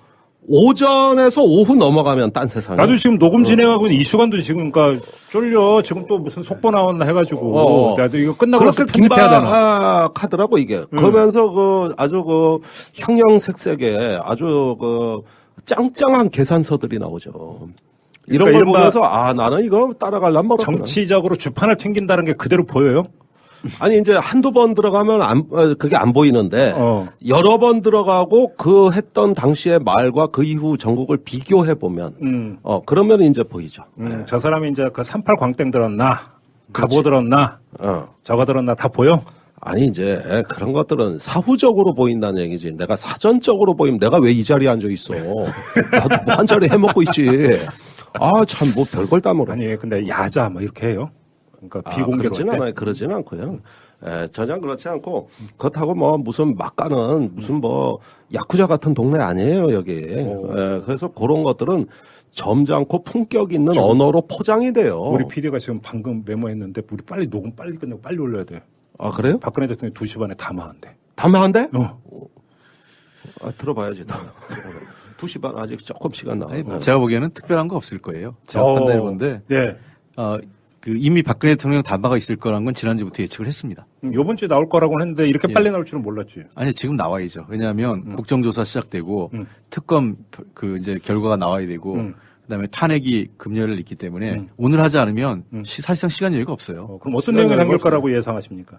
[SPEAKER 3] 오전에서 오후 넘어가면 딴 세상이에요.
[SPEAKER 1] 나도 지금 녹음 진행하고 있는 이 시간도 지금 그러니까 쫄려. 지금 또 무슨 속보 나왔나 해가지고. 나도 이거 끝나고 나서
[SPEAKER 3] 그렇게
[SPEAKER 1] 편집해야 되나.
[SPEAKER 3] 긴박하더라고 이게. 그러면서 아주 형형색색의 아주 짱짱한 계산서들이 나오죠. 이런
[SPEAKER 1] 그러니까
[SPEAKER 3] 걸
[SPEAKER 1] 이른바
[SPEAKER 3] 보면서 나는 이거 따라가려면 멀었구나.
[SPEAKER 1] 정치적으로 주판을 튕긴다는 게 그대로 보여요?
[SPEAKER 3] 아니 이제 한두 번 들어가면 그게 안 보이는데 여러 번 들어가고 그 했던 당시의 말과 그 이후 전국을 비교해 보면 그러면 이제 보이죠.
[SPEAKER 1] 저 사람이 이제 그 38 광땡 들었나, 가보 들었나, 저거 들었나 다 보여?
[SPEAKER 3] 아니 이제 그런 것들은 사후적으로 보인다는 얘기지. 내가 사전적으로 보이면 내가 왜 이 자리에 앉아 있어? 나도 뭐 한 자리 해먹고 있지. 참 뭐 별걸 다 모르.
[SPEAKER 1] 아니 근데 야자 뭐 이렇게 해요? 그러니까 비공개로
[SPEAKER 3] 그러진 않아요. 그러진 않고요. 전혀 그렇지 않고 그렇다고 뭐 무슨 막가는 무슨 뭐 야쿠자 같은 동네 아니에요 여기. 그래서 그런 것들은 점잖고 품격 있는 언어로 포장이 돼요.
[SPEAKER 1] 우리 PD가 지금 방금 메모했는데 우리 빨리 녹음 빨리 끝내고 빨리 올려야 돼.
[SPEAKER 3] 아 그래요?
[SPEAKER 1] 박근혜 대통령이 2시 반에 담화한대.
[SPEAKER 3] 담화한대? 들어봐야지. 2시 반 아직 조금 시간 남아.
[SPEAKER 2] 제가 보기에는 특별한 거 없을 거예요. 제가 판단해 본데
[SPEAKER 1] 네.
[SPEAKER 2] 이미 박근혜 대통령 담화가 있을 거란 건 지난주부터 예측을 했습니다.
[SPEAKER 1] 요번 주에 나올 거라고는 했는데 이렇게 빨리 나올 줄은 몰랐지.
[SPEAKER 2] 아니 지금 나와야죠. 왜냐하면 국정조사 시작되고 특검 이제 결과가 나와야 되고 그다음에 탄핵이 금년을 있기 때문에 오늘 하지 않으면 사실상 시간 여유가 없어요.
[SPEAKER 1] 그럼 어떤 내용이 담길 거라고 예상하십니까?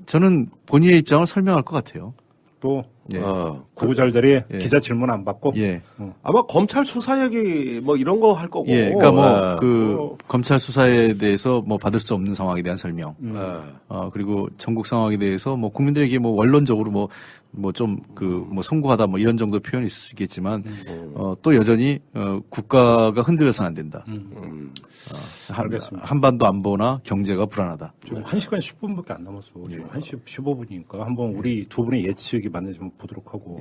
[SPEAKER 2] 저는 본인의 입장을 설명할 것 같아요.
[SPEAKER 1] 또
[SPEAKER 2] 예.
[SPEAKER 1] 구구절절히 기자 질문 안 받고.
[SPEAKER 2] 예.
[SPEAKER 3] 아마 검찰 수사 얘기 뭐 이런 거 할 거고.
[SPEAKER 2] 예. 그러니까 검찰 수사에 대해서 뭐 받을 수 없는 상황에 대한 설명. 그리고 전국 상황에 대해서 뭐 국민들에게 뭐 원론적으로 송구하다 뭐 이런 정도 표현이 있을 수 있겠지만 또 여전히 국가가 흔들려서는 안 된다.
[SPEAKER 1] 알겠습니다.
[SPEAKER 2] 한반도 안보나 경제가 불안하다.
[SPEAKER 1] 지금 1시간 10분밖에 안 남았어. 지금 1시 15분이니까 한번 우리 두 분의 예측이 맞는지 한번 보도록 하고.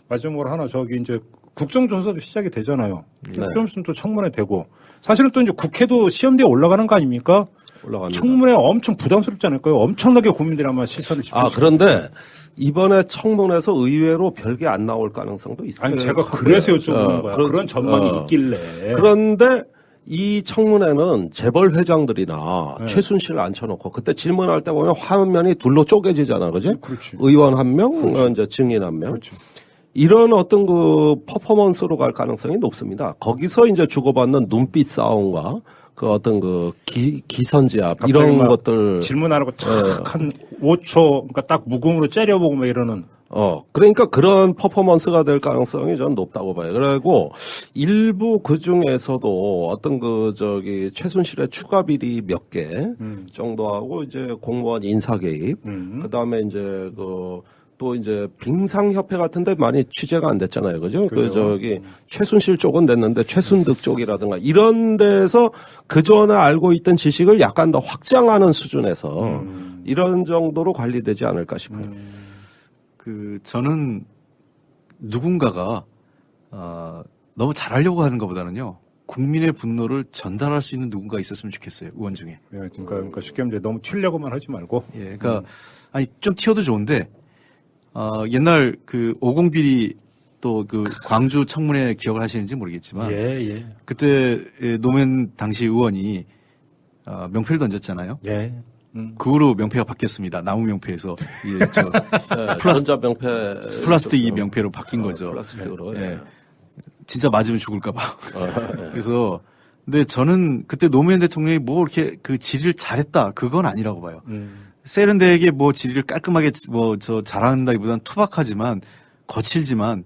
[SPEAKER 1] 마지막으로 하나 이제 국정조사도 시작이 되잖아요. 좀 있으면 또 청문회 되고. 사실은 또 이제 국회도 시험대에 올라가는 거 아닙니까?
[SPEAKER 3] 올라갑니다.
[SPEAKER 1] 청문회 엄청 부담스럽지 않을까요? 엄청나게 국민들이 아마 시선을 집중시키고.
[SPEAKER 3] 그런데 이번에 청문회에서 의외로 별게 안 나올 가능성도 있어요.
[SPEAKER 1] 아니 제가 그래서 여쭤보는 거야. 그런 전망이 있길래.
[SPEAKER 3] 그런데 이 청문회는 재벌 회장들이나 최순실을 앉혀놓고 그때 질문할 때 보면 화면이 둘로 쪼개지잖아, 그지?
[SPEAKER 1] 그렇지.
[SPEAKER 3] 의원 한 명, 이제 증인 한 명.
[SPEAKER 1] 그렇죠.
[SPEAKER 3] 이런 어떤 퍼포먼스로 갈 가능성이 높습니다. 거기서 이제 주고받는 눈빛 싸움과 그 어떤 기선제압 이런 것들
[SPEAKER 1] 질문하라고 한 5초 그러니까 딱 무궁으로 째려보고 막 이러는.
[SPEAKER 3] 그러니까 그런 퍼포먼스가 될 가능성이 저는 높다고 봐요. 그리고 일부 그 중에서도 어떤 최순실의 추가 비리 몇 개 정도 하고 이제 공무원 인사 개입, 그 다음에 이제 또 이제 빙상협회 같은데 많이 취재가 안 됐잖아요, 그죠? 최순실 쪽은 됐는데 최순득 쪽이라든가 이런 데서 그 전에 알고 있던 지식을 약간 더 확장하는 수준에서 이런 정도로 관리되지 않을까 싶어요.
[SPEAKER 2] 저는 누군가가 너무 잘하려고 하는 것보다는요 국민의 분노를 전달할 수 있는 누군가 있었으면 좋겠어요 의원 중에.
[SPEAKER 1] 그러니까 쉽게 말해 너무 튀려고만 하지 말고.
[SPEAKER 2] 그러니까 좀 튀어도 좋은데 옛날 50 비리 또 광주 청문회 기억을 하시는지 모르겠지만 그때 노무현 당시 의원이 명패를 던졌잖아요. 그 후로 명패가 바뀌었습니다. 나무 명패에서 플라스틱 명패로 바뀐 거죠.
[SPEAKER 3] 플라스틱으로.
[SPEAKER 2] 진짜 맞으면 죽을까봐. 그래서 근데 저는 그때 노무현 대통령이 뭐 이렇게 질의를 잘했다 그건 아니라고 봐요. 세련되게 뭐 질의를 깔끔하게 잘한다기보다는 투박하지만 거칠지만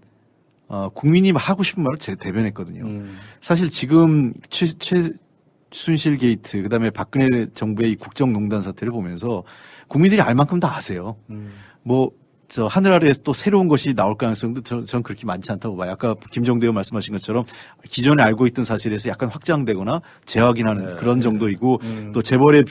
[SPEAKER 2] 국민이 하고 싶은 말을 대변했거든요. 사실 지금 최순실 게이트, 그다음에 박근혜 정부의 이 국정농단 사태를 보면서 국민들이 알 만큼 다 아세요. 뭐 저 하늘 아래에서 또 새로운 것이 나올 가능성도 저는 그렇게 많지 않다고 봐요. 아까 김종대 의원 말씀하신 것처럼 기존에 알고 있던 사실에서 약간 확장되거나 재확인하는 그런 정도이고 또 재벌의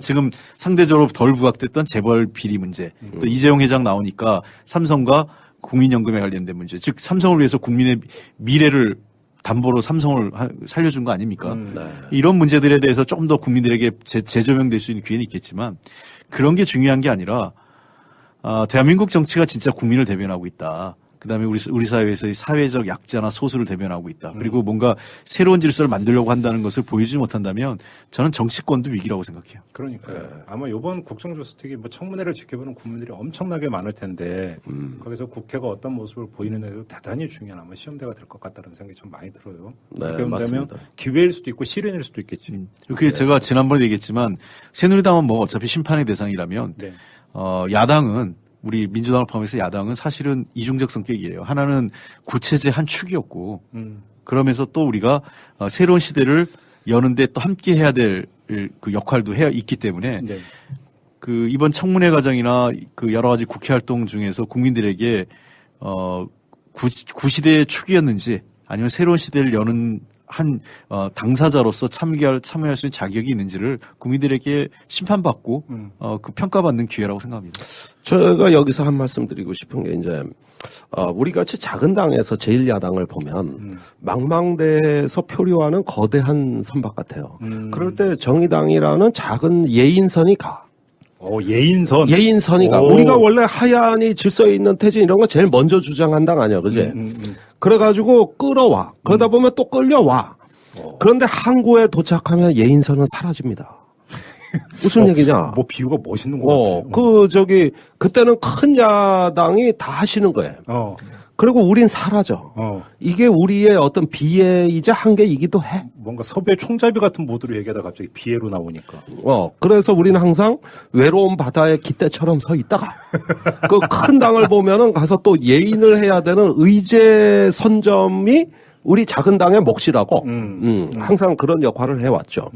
[SPEAKER 2] 지금 상대적으로 덜 부각됐던 재벌 비리 문제, 또 이재용 회장 나오니까 삼성과 국민연금에 관련된 문제, 즉 삼성을 위해서 국민의 미래를 담보로 삼성을 살려준 거 아닙니까?
[SPEAKER 3] 네.
[SPEAKER 2] 이런 문제들에 대해서 조금 더 국민들에게 재조명될 수 있는 기회는 있겠지만 그런 게 중요한 게 아니라 대한민국 정치가 진짜 국민을 대변하고 있다. 그다음에 우리 사회에서의 사회적 약자나 소수를 대변하고 있다. 그리고 뭔가 새로운 질서를 만들려고 한다는 것을 보여주지 못한다면 저는 정치권도 위기라고 생각해요.
[SPEAKER 1] 그러니까요. 아마 이번 국정조사특위 뭐 청문회를 지켜보는 국민들이 엄청나게 많을 텐데 거기서 국회가 어떤 모습을 보이느냐도 대단히 중요한 아마 시험대가 될 것 같다는 생각이 좀 많이 들어요.
[SPEAKER 3] 네,
[SPEAKER 1] 어떻게 본다면
[SPEAKER 3] 맞습니다.
[SPEAKER 1] 기회일 수도 있고 시련일 수도 있겠지.
[SPEAKER 2] 그게 제가 지난번에 얘기했지만 새누리당은 뭐 어차피 심판의 대상이라면
[SPEAKER 1] 네.
[SPEAKER 2] 야당은 우리 민주당을 포함해서 야당은 사실은 이중적 성격이에요. 하나는 구체제 한 축이었고 그러면서 또 우리가 새로운 시대를 여는데 또 함께 해야 될 그 역할도 있기 때문에
[SPEAKER 1] 네.
[SPEAKER 2] 그 이번 청문회 과정이나 그 여러 가지 국회 활동 중에서 국민들에게 구시대의 축이었는지 아니면 새로운 시대를 여는 당사자로서 참여할 수 있는 자격이 있는지를 국민들에게 심판받고 그 평가받는 기회라고 생각합니다.
[SPEAKER 3] 제가 여기서 한 말씀 드리고 싶은 게 이제 우리 같이 작은 당에서 제1야당을 보면 망망대해에서 표류하는 거대한 선박 같아요. 그럴 때 정의당이라는 작은 예인선이 가.
[SPEAKER 1] 예인선.
[SPEAKER 3] 예인선이 가.
[SPEAKER 1] 오.
[SPEAKER 3] 우리가 원래 하야니 질서에 있는 태진 이런 거 제일 먼저 주장한 당 아니야, 그지? 그래가지고 끌어와. 그러다 보면 또 끌려와. 그런데 항구에 도착하면 예인선은 사라집니다. 무슨 얘기냐?
[SPEAKER 1] 뭐 비유가 멋있는 것 같아요.
[SPEAKER 3] 그때는 큰 야당이 다 하시는 거예요. 그리고 우린 사라져. 이게 우리의 어떤 비애이자 한계이기도 해.
[SPEAKER 1] 뭔가 섭외 총잡이 같은 모드로 얘기하다 갑자기 비애로 나오니까.
[SPEAKER 3] 그래서 우리는 항상 외로운 바다의 깃대처럼 서 있다가 그 큰 당을 보면은 가서 또 예인을 해야 되는 의제 선점이 우리 작은 당의 몫이라고 항상 그런 역할을 해왔죠.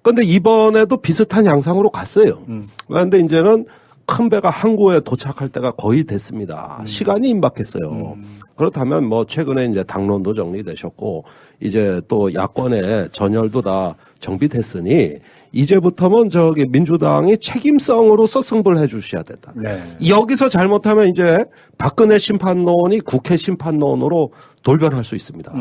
[SPEAKER 3] 그런데 이번에도 비슷한 양상으로 갔어요. 그런데 이제는 큰 배가 항구에 도착할 때가 거의 됐습니다. 시간이 임박했어요. 그렇다면 뭐 최근에 이제 당론도 정리되셨고 이제 또 야권의 전열도 다 정비됐으니 이제부터는 민주당이 책임성으로서 승부를 해 주셔야 된다.
[SPEAKER 1] 네.
[SPEAKER 3] 여기서 잘못하면 이제 박근혜 심판론이 국회 심판론으로 돌변할 수 있습니다.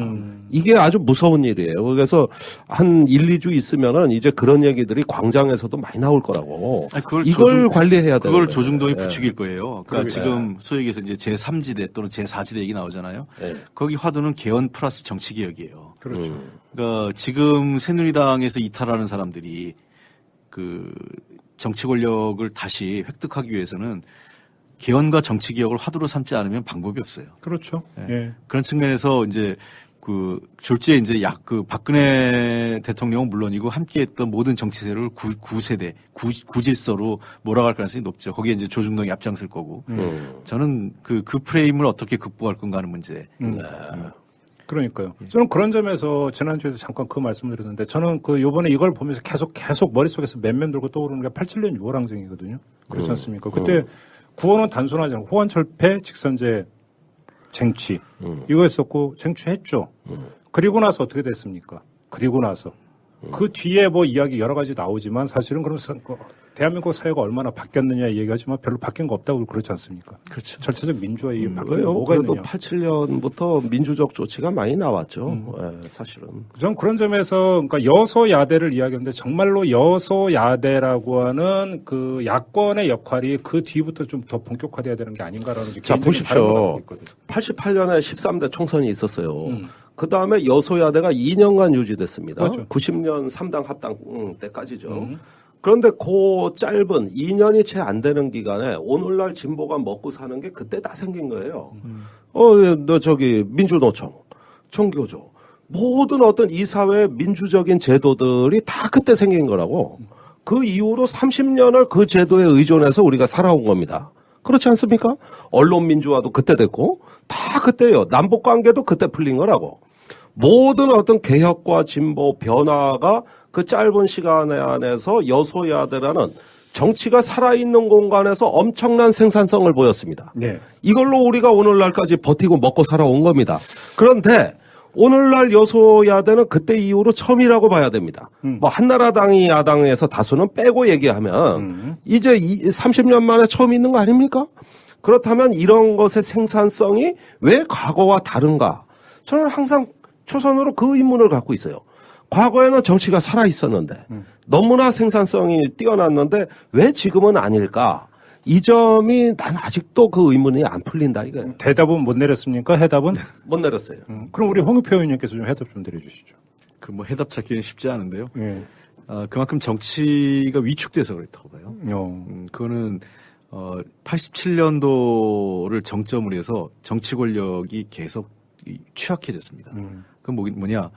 [SPEAKER 3] 이게 아주 무서운 일이에요. 그래서 한 1-2주 있으면은 이제 그런 얘기들이 광장에서도 많이 나올 거라고. 이걸 관리해야 돼요.
[SPEAKER 2] 그걸 조중동이 부추길 거예요. 그러니까 지금 소위 얘기해서 이제 제3지대 또는 제4지대 얘기 나오잖아요.
[SPEAKER 3] 네.
[SPEAKER 2] 거기 화두는 개헌 플러스 정치개혁이에요.
[SPEAKER 1] 그렇죠.
[SPEAKER 2] 그러니까 지금 새누리당에서 이탈하는 사람들이 그 정치 권력을 다시 획득하기 위해서는 개헌과 정치 개혁을 화두로 삼지 않으면 방법이 없어요.
[SPEAKER 1] 그렇죠.
[SPEAKER 2] 네.
[SPEAKER 1] 예.
[SPEAKER 2] 그런 측면에서 이제 그 졸지에 이제 박근혜 대통령은 물론이고 함께했던 모든 정치 세력을 구세대, 구질서로 몰아갈 가능성이 높죠. 거기에 이제 조중동이 앞장설 거고. 저는 그 프레임을 어떻게 극복할 건가 하는 문제.
[SPEAKER 1] 그러니까요. 저는 그런 점에서 지난주에도 잠깐 그 말씀을 드렸는데 저는 요번에 이걸 보면서 계속 머릿속에서 맴맴 돌고 떠오르는 게 87년 6월 항쟁이거든요. 그렇지 않습니까? 그때 구호는 단순하지 않고 호환철폐, 직선제, 쟁취 이거였었고 쟁취했죠. 그리고 나서 어떻게 됐습니까? 그리고 나서 그 뒤에 뭐 이야기 여러 가지 나오지만 사실은 그럼 대한민국 사회가 얼마나 바뀌었느냐 얘기하지만 별로 바뀐 거 없다고 그렇지 않습니까?
[SPEAKER 2] 그렇죠.
[SPEAKER 1] 절차적 민주화에 바뀐
[SPEAKER 3] 왜요?
[SPEAKER 1] 뭐가
[SPEAKER 3] 그래도
[SPEAKER 1] 있느냐.
[SPEAKER 3] 87년부터 민주적 조치가 많이 나왔죠. 사실은.
[SPEAKER 1] 전 그런 점에서 그러니까 여소야대를 이야기하는데 정말로 여소야대라고 하는 그 야권의 역할이 그 뒤부터 좀 더 본격화돼야 되는 게 아닌가라는 게
[SPEAKER 3] 자,
[SPEAKER 1] 개인적인
[SPEAKER 3] 보십시오.
[SPEAKER 1] 바람을 갖고 있거든요.
[SPEAKER 3] 88년에 13대 총선이 있었어요. 그 다음에 여소야대가 2년간 유지됐습니다.
[SPEAKER 1] 맞죠.
[SPEAKER 3] 90년 3당 합당 때까지죠. 그런데 그 짧은 2년이 채 안 되는 기간에 오늘날 진보가 먹고 사는 게 그때 다 생긴 거예요. 민주노총, 청교조, 모든 어떤 이 사회의 민주적인 제도들이 다 그때 생긴 거라고. 그 이후로 30년을 그 제도에 의존해서 우리가 살아온 겁니다. 그렇지 않습니까? 언론 민주화도 그때 됐고 다 그때요. 남북 관계도 그때 풀린 거라고. 모든 어떤 개혁과 진보 변화가 그 짧은 시간 안에서 여소야대라는 정치가 살아있는 공간에서 엄청난 생산성을 보였습니다.
[SPEAKER 1] 네.
[SPEAKER 3] 이걸로 우리가 오늘날까지 버티고 먹고 살아온 겁니다. 그런데 오늘날 여소야대는 그때 이후로 처음이라고 봐야 됩니다. 뭐 한나라당이 야당에서 다수는 빼고 얘기하면 이제 30년 만에 처음 있는 거 아닙니까? 그렇다면 이런 것의 생산성이 왜 과거와 다른가? 저는 항상 초선으로 그 의문을 갖고 있어요. 과거에는 정치가 살아 있었는데 너무나 생산성이 뛰어났는데 왜 지금은 아닐까? 이 점이 난 아직도 그 의문이 안 풀린다 이거예요.
[SPEAKER 1] 대답은 못 내렸습니까? 해답은?
[SPEAKER 3] 못 내렸어요.
[SPEAKER 1] 그럼 우리 홍익표 의원님께서 좀 해답 좀 드려주시죠.
[SPEAKER 2] 그 뭐 해답 찾기는 쉽지 않은데요.
[SPEAKER 1] 예.
[SPEAKER 2] 그만큼 정치가 위축돼서 그랬다고 봐요. 그거는 87년도를 정점으로 해서 정치 권력이 계속 취약해졌습니다. 그건 뭐냐?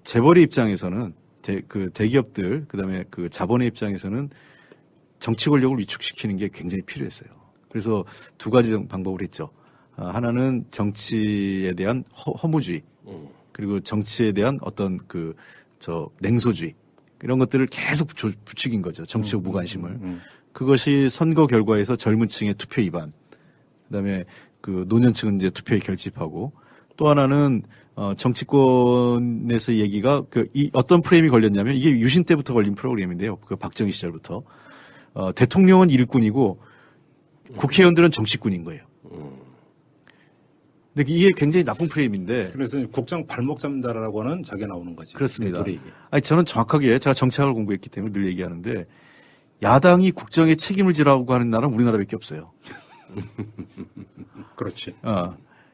[SPEAKER 2] 재벌의 입장에서는 그 대기업들 그다음에 그 자본의 입장에서는 정치 권력을 위축시키는 게 굉장히 필요했어요. 그래서 두 가지 방법을 했죠. 하나는 정치에 대한 허무주의 그리고 정치에 대한 어떤 냉소주의 이런 것들을 계속 부추긴 거죠. 정치적 무관심을. 그것이 선거 결과에서 젊은 층의 투표 위반, 그다음에 그 노년층은 이제 투표에 결집하고 또 하나는 정치권에서 얘기가 어떤 프레임이 걸렸냐면 이게 유신 때부터 걸린 프로그램인데요. 그 박정희 시절부터 대통령은 일꾼이고 국회의원들은 정치꾼인 거예요. 근데 이게 굉장히 나쁜 프레임인데.
[SPEAKER 1] 그래서 국정 발목 잡는다라고 하는 저게 나오는 거지.
[SPEAKER 2] 그렇습니다.
[SPEAKER 1] 네,
[SPEAKER 2] 아니 저는 정확하게 제가 정치학을 공부했기 때문에 늘 얘기하는데 야당이 국정에 책임을 지라고 하는 나라는 우리나라밖에 없어요.
[SPEAKER 1] 그렇지.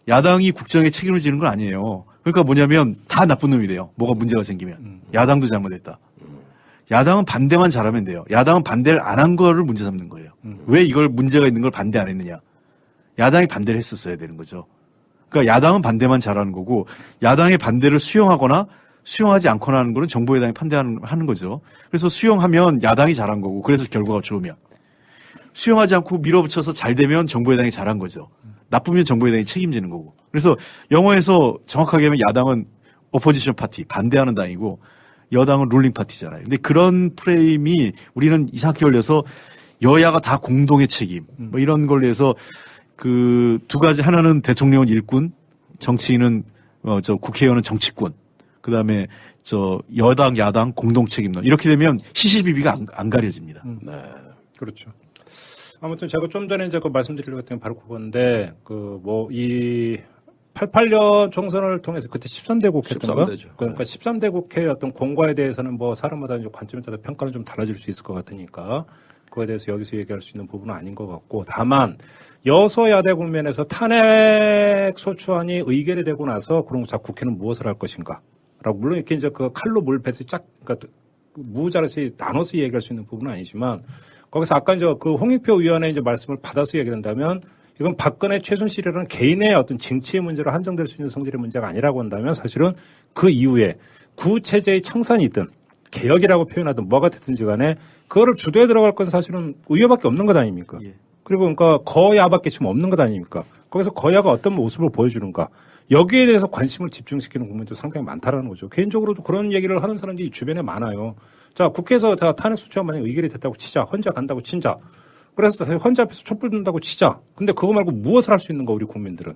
[SPEAKER 2] 야당이 국정에 책임을 지는 건 아니에요. 그러니까 뭐냐면 다 나쁜 놈이 돼요. 뭐가 문제가 생기면. 야당도 잘못했다. 야당은 반대만 잘하면 돼요. 야당은 반대를 안 한 거를 문제 삼는 거예요. 왜 이걸 문제가 있는 걸 반대 안 했느냐. 야당이 반대를 했었어야 되는 거죠. 그러니까 야당은 반대만 잘하는 거고 야당의 반대를 수용하거나 수용하지 않거나 하는 거는 정부 여당이 하는 거죠. 그래서 수용하면 야당이 잘한 거고 그래서 결과가 좋으면 수용하지 않고 밀어붙여서 잘 되면 정부 여당이 잘한 거죠. 나쁘면 정부 여당이 책임지는 거고. 그래서 영어에서 정확하게 하면 야당은 오포지션 파티, 반대하는 당이고 여당은 룰링 파티잖아요. 근데 그런 프레임이 우리는 이상하게 걸려서 여야가 다 공동의 책임 뭐 이런 걸로 해서 그 두 가지 하나는 대통령은 일꾼, 정치인은 국회의원은 정치꾼, 그다음에 여당 야당 공동 책임론 이렇게 되면 시시비비가 안 가려집니다.
[SPEAKER 3] 네.
[SPEAKER 1] 그렇죠. 아무튼 제가 좀 전에 이제 말씀드리려고 했던 게 바로 그건데 이 88년 총선을 통해서 그때 13대 국회였던가?
[SPEAKER 3] 13대죠.
[SPEAKER 1] 그러니까 13대 국회의 어떤 공과에 대해서는 뭐 사람마다 이제 관점에 따라 평가는 좀 달라질 수 있을 것 같으니까 그거에 대해서 여기서 얘기할 수 있는 부분은 아닌 것 같고 다만 여소야대 국면에서 탄핵 소추안이 의결이 되고 나서 그럼 자 국회는 무엇을 할 것인가? 라고 물론 이렇게 이제 그 칼로 물배서 그러니까 무자르시 나눠서 얘기할 수 있는 부분은 아니지만 거기서 아까 이제 그 홍익표 의원의 이제 말씀을 받아서 얘기한다면 이건 박근혜 최순실이라는 개인의 어떤 정치의 문제로 한정될 수 있는 성질의 문제가 아니라고 한다면 사실은 그 이후에 구체제의 청산이든 개혁이라고 표현하든 뭐가 됐든지 간에 그거를 주도에 들어갈 건 사실은 의회밖에 없는 것 아닙니까?
[SPEAKER 2] 예.
[SPEAKER 1] 그리고 그러니까 거야밖에 지금 없는 것 아닙니까? 거기서 거야가 어떤 모습을 보여주는가? 여기에 대해서 관심을 집중시키는 국민도 상당히 많다라는 거죠. 개인적으로도 그런 얘기를 하는 사람들이 주변에 많아요. 자, 국회에서 다 탄핵 수치가 만약에 의결이 됐다고 치자. 헌재 간다고 친자. 그래서 헌재 앞에서 촛불 든다고 치자. 근데 그거 말고 무엇을 할 수 있는가 우리 국민들은.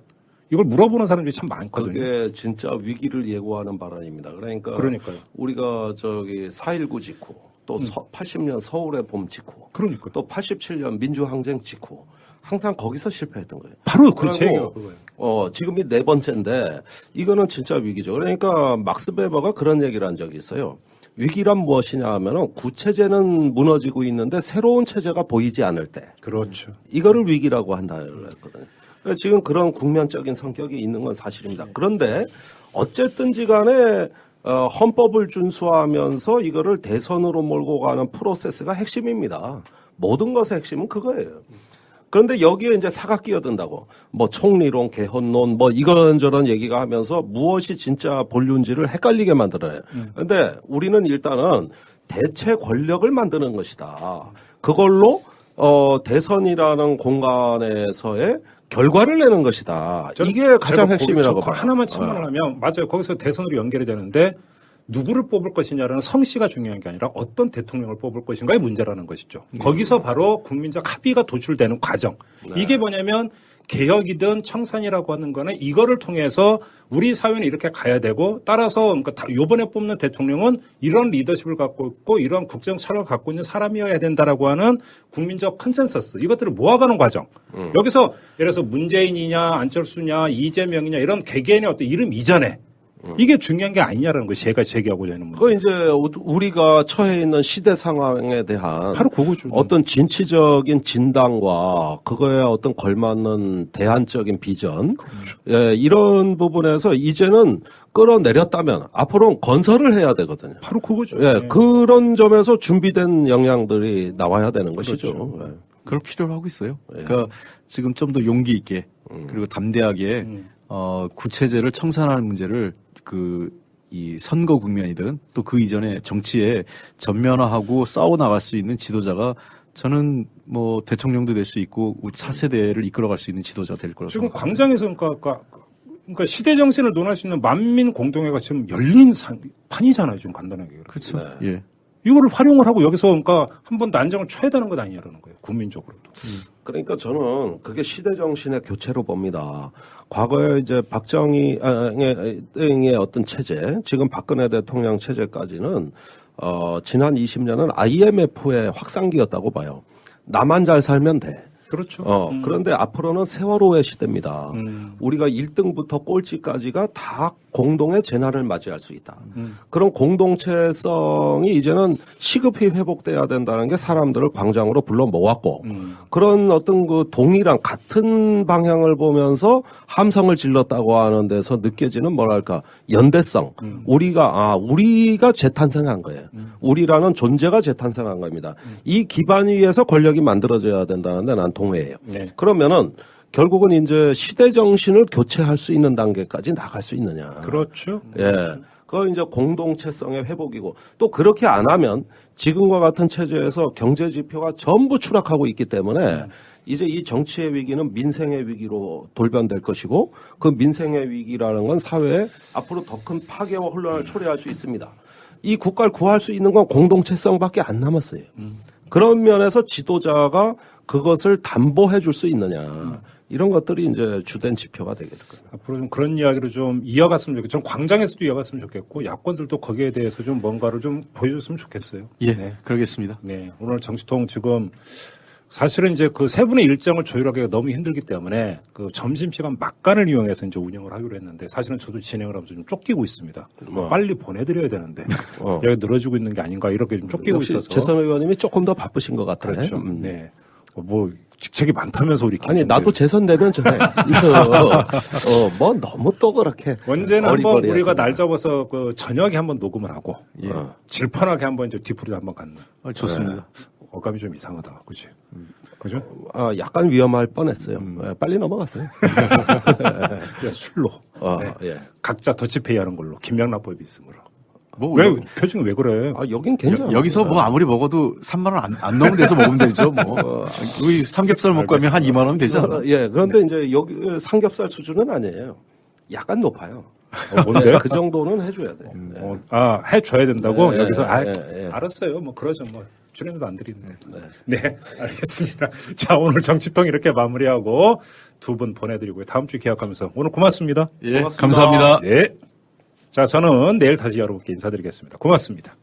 [SPEAKER 1] 이걸 물어보는 사람들이 참 많거든요.
[SPEAKER 3] 그게 진짜 위기를 예고하는 발언입니다.
[SPEAKER 1] 그러니까요.
[SPEAKER 3] 우리가 4.19 직후 또 80년 서울의 봄 직후
[SPEAKER 1] 그러니까.
[SPEAKER 3] 또 87년 민주항쟁 직후 항상 거기서 실패했던 거예요.
[SPEAKER 1] 바로 제 얘기가 그거예요.
[SPEAKER 3] 지금이 네 번째인데 이거는 진짜 위기죠. 그러니까 막스 베버가 그런 얘기를 한 적이 있어요. 위기란 무엇이냐 하면은 구체제는 무너지고 있는데 새로운 체제가 보이지 않을 때.
[SPEAKER 1] 그렇죠.
[SPEAKER 3] 이거를 위기라고 한다 그랬거든요. 그러니까 지금 그런 국면적인 성격이 있는 건 사실입니다. 그런데 어쨌든지 간에 헌법을 준수하면서 이거를 대선으로 몰고 가는 프로세스가 핵심입니다. 모든 것의 핵심은 그거예요. 그런데 여기에 이제 사가 끼어든다고 뭐 총리론, 개헌론 뭐 이런저런 얘기가 하면서 무엇이 진짜 본륜지를 헷갈리게 만들어요. 그런데 우리는 일단은 대체 권력을 만드는 것이다. 그걸로 대선이라는 공간에서의 결과를 내는 것이다. 이게 가장 핵심이라고 봐요.
[SPEAKER 1] 하나만 첨언을 하면 맞아요. 거기서 대선으로 연결이 되는데 누구를 뽑을 것이냐라는 성씨가 중요한 게 아니라 어떤 대통령을 뽑을 것인가의 문제라는 것이죠. 거기서 바로 국민적 합의가 도출되는 과정. 이게 뭐냐면 개혁이든 청산이라고 하는 거는 이거를 통해서 우리 사회는 이렇게 가야 되고 따라서 그러니까 이번에 뽑는 대통령은 이런 리더십을 갖고 있고 이런 국정 철학을 갖고 있는 사람이어야 된다라고 하는 국민적 컨센서스 이것들을 모아가는 과정. 여기서 예를 들어서 문재인이냐 안철수냐 이재명이냐 이런 개개인의 어떤 이름 이전에 이게 중요한 게 아니냐라는 것이 제가 제기하고자 하는 문제.
[SPEAKER 3] 그 이제 우리가 처해 있는 시대 상황에 대한
[SPEAKER 1] 바로 그거죠.
[SPEAKER 3] 어떤 진취적인 진단과 그거에 어떤 걸맞는 대안적인 비전, 예, 이런 부분에서 이제는 끌어내렸다면 앞으로는 건설을 해야 되거든요.
[SPEAKER 1] 바로 그거죠.
[SPEAKER 3] 예, 그런 점에서 준비된 역량들이 나와야 되는 것이죠. 예.
[SPEAKER 2] 그걸 필요로 하고 있어요. 그러니까 지금 좀 더 용기 있게 그리고 담대하게 구체제를 청산하는 문제를 이 선거 국면이든 또 그 이전에 정치에 전면화하고 싸워 나갈 수 있는 지도자가 저는 뭐 대통령도 될 수 있고 우리 차세대를 이끌어갈 수 있는 지도자 될 거라고
[SPEAKER 1] 지금
[SPEAKER 2] 생각합니다.
[SPEAKER 1] 광장에서 그러니까 시대 정신을 논할 수 있는 만민 공동회가 지금 열린 판이잖아요. 지금 간단하게.
[SPEAKER 2] 그렇죠.
[SPEAKER 3] 네.
[SPEAKER 2] 예.
[SPEAKER 1] 이거를 활용을 하고 여기서 그러니까 한 번 난정을 쳐야 되는 것 아니냐라는 거예요. 국민적으로도.
[SPEAKER 3] 그러니까 저는 그게 시대 정신의 교체로 봅니다. 과거에 이제 박정희 등의 어떤 체제, 지금 박근혜 대통령 체제까지는 지난 20년은 IMF의 확산기였다고 봐요. 나만 잘 살면 돼.
[SPEAKER 1] 그렇죠.
[SPEAKER 3] 그런데 앞으로는 세월호의 시대입니다. 우리가 1등부터 꼴찌까지가 다 공동의 재난을 맞이할 수 있다. 그런 공동체성이 이제는 시급히 회복돼야 된다는 게 사람들을 광장으로 불러 모았고 그런 어떤 그 동일한 같은 방향을 보면서 함성을 질렀다고 하는 데서 느껴지는 뭐랄까 연대성. 우리가 재탄생한 거예요. 우리라는 존재가 재탄생한 겁니다. 이 기반 위에서 권력이 만들어져야 된다는데 난 동의해요.
[SPEAKER 1] 네.
[SPEAKER 3] 그러면은 결국은 이제 시대 정신을 교체할 수 있는 단계까지 나갈 수 있느냐.
[SPEAKER 1] 그렇죠.
[SPEAKER 3] 예. 그거 이제 공동체성의 회복이고 또 그렇게 안 하면 지금과 같은 체제에서 경제 지표가 전부 추락하고 있기 때문에 이제 이 정치의 위기는 민생의 위기로 돌변될 것이고 그 민생의 위기라는 건 사회에 앞으로 더 큰 파괴와 혼란을 초래할 수 있습니다. 이 국가를 구할 수 있는 건 공동체성밖에 안 남았어요. 그런 면에서 지도자가 그것을 담보해 줄 수 있느냐. 이런 것들이 이제 주된 지표가 되게 될 겁니다.
[SPEAKER 1] 앞으로 좀 그런 이야기를 좀 이어갔으면 좋겠고, 전 광장에서도 이어갔으면 좋겠고, 야권들도 거기에 대해서 좀 뭔가를 좀 보여줬으면 좋겠어요.
[SPEAKER 2] 예,
[SPEAKER 1] 네.
[SPEAKER 2] 그러겠습니다.
[SPEAKER 1] 네. 오늘 정치통 지금 사실은 이제 그 세 분의 일정을 조율하기가 너무 힘들기 때문에 그 점심시간 막간을 이용해서 이제 운영을 하기로 했는데 사실은 저도 진행을 하면서 좀 쫓기고 있습니다. 빨리 보내드려야 되는데 여기 늘어지고 있는 게 아닌가 이렇게 좀 쫓기고
[SPEAKER 3] 역시
[SPEAKER 1] 있어서.
[SPEAKER 3] 재선 의원님이 조금 더 바쁘신 것 같아요.
[SPEAKER 1] 그렇죠. 네. 뭐 직책이 많다면서 우리
[SPEAKER 3] 아니 나도 재선되면 전에 뭐 너무 또 그렇게
[SPEAKER 1] 언제는 한번
[SPEAKER 3] 어리버리해서.
[SPEAKER 1] 우리가 날 잡아서 그 저녁에 한번 녹음을 하고
[SPEAKER 2] 예.
[SPEAKER 1] 질펀하게 한번 이제 뒤풀이도 한번 갖는.
[SPEAKER 2] 좋습니다.
[SPEAKER 1] 어감이 좀 이상하다, 그지? 그죠?
[SPEAKER 3] 약간 위험할 뻔했어요. 예, 빨리 넘어갔어요.
[SPEAKER 1] 그냥 술로. 네.
[SPEAKER 3] 예.
[SPEAKER 1] 각자 더치페이 하는 걸로 김명란법이 있으므로.
[SPEAKER 2] 뭐
[SPEAKER 1] 왜 표정이 왜 그래?
[SPEAKER 3] 여긴 괜찮아.
[SPEAKER 2] 여기서 뭐 아무리 먹어도 3만 원 안 넘는 데서 먹으면 되죠. 뭐 우리 삼겹살 먹고 하면 한 2만 원 되지 않나?
[SPEAKER 3] 예, 그런데 이제 여기 삼겹살 수준은 아니에요. 약간 높아요.
[SPEAKER 1] 뭔데?
[SPEAKER 3] 그 정도는 해줘야 돼.
[SPEAKER 1] 해줘야 된다고?
[SPEAKER 3] 네,
[SPEAKER 1] 여기서,
[SPEAKER 3] 네.
[SPEAKER 1] 알았어요. 뭐, 그러죠. 뭐, 출연료도 안 드리는데. 네, 알겠습니다. 자, 오늘 정치통 이렇게 마무리하고 두 분 보내드리고요. 다음 주 기약하면서 오늘 고맙습니다.
[SPEAKER 2] 예,
[SPEAKER 3] 고맙습니다.
[SPEAKER 2] 감사합니다.
[SPEAKER 1] 네. 자, 저는 내일 다시 여러분께 인사드리겠습니다. 고맙습니다.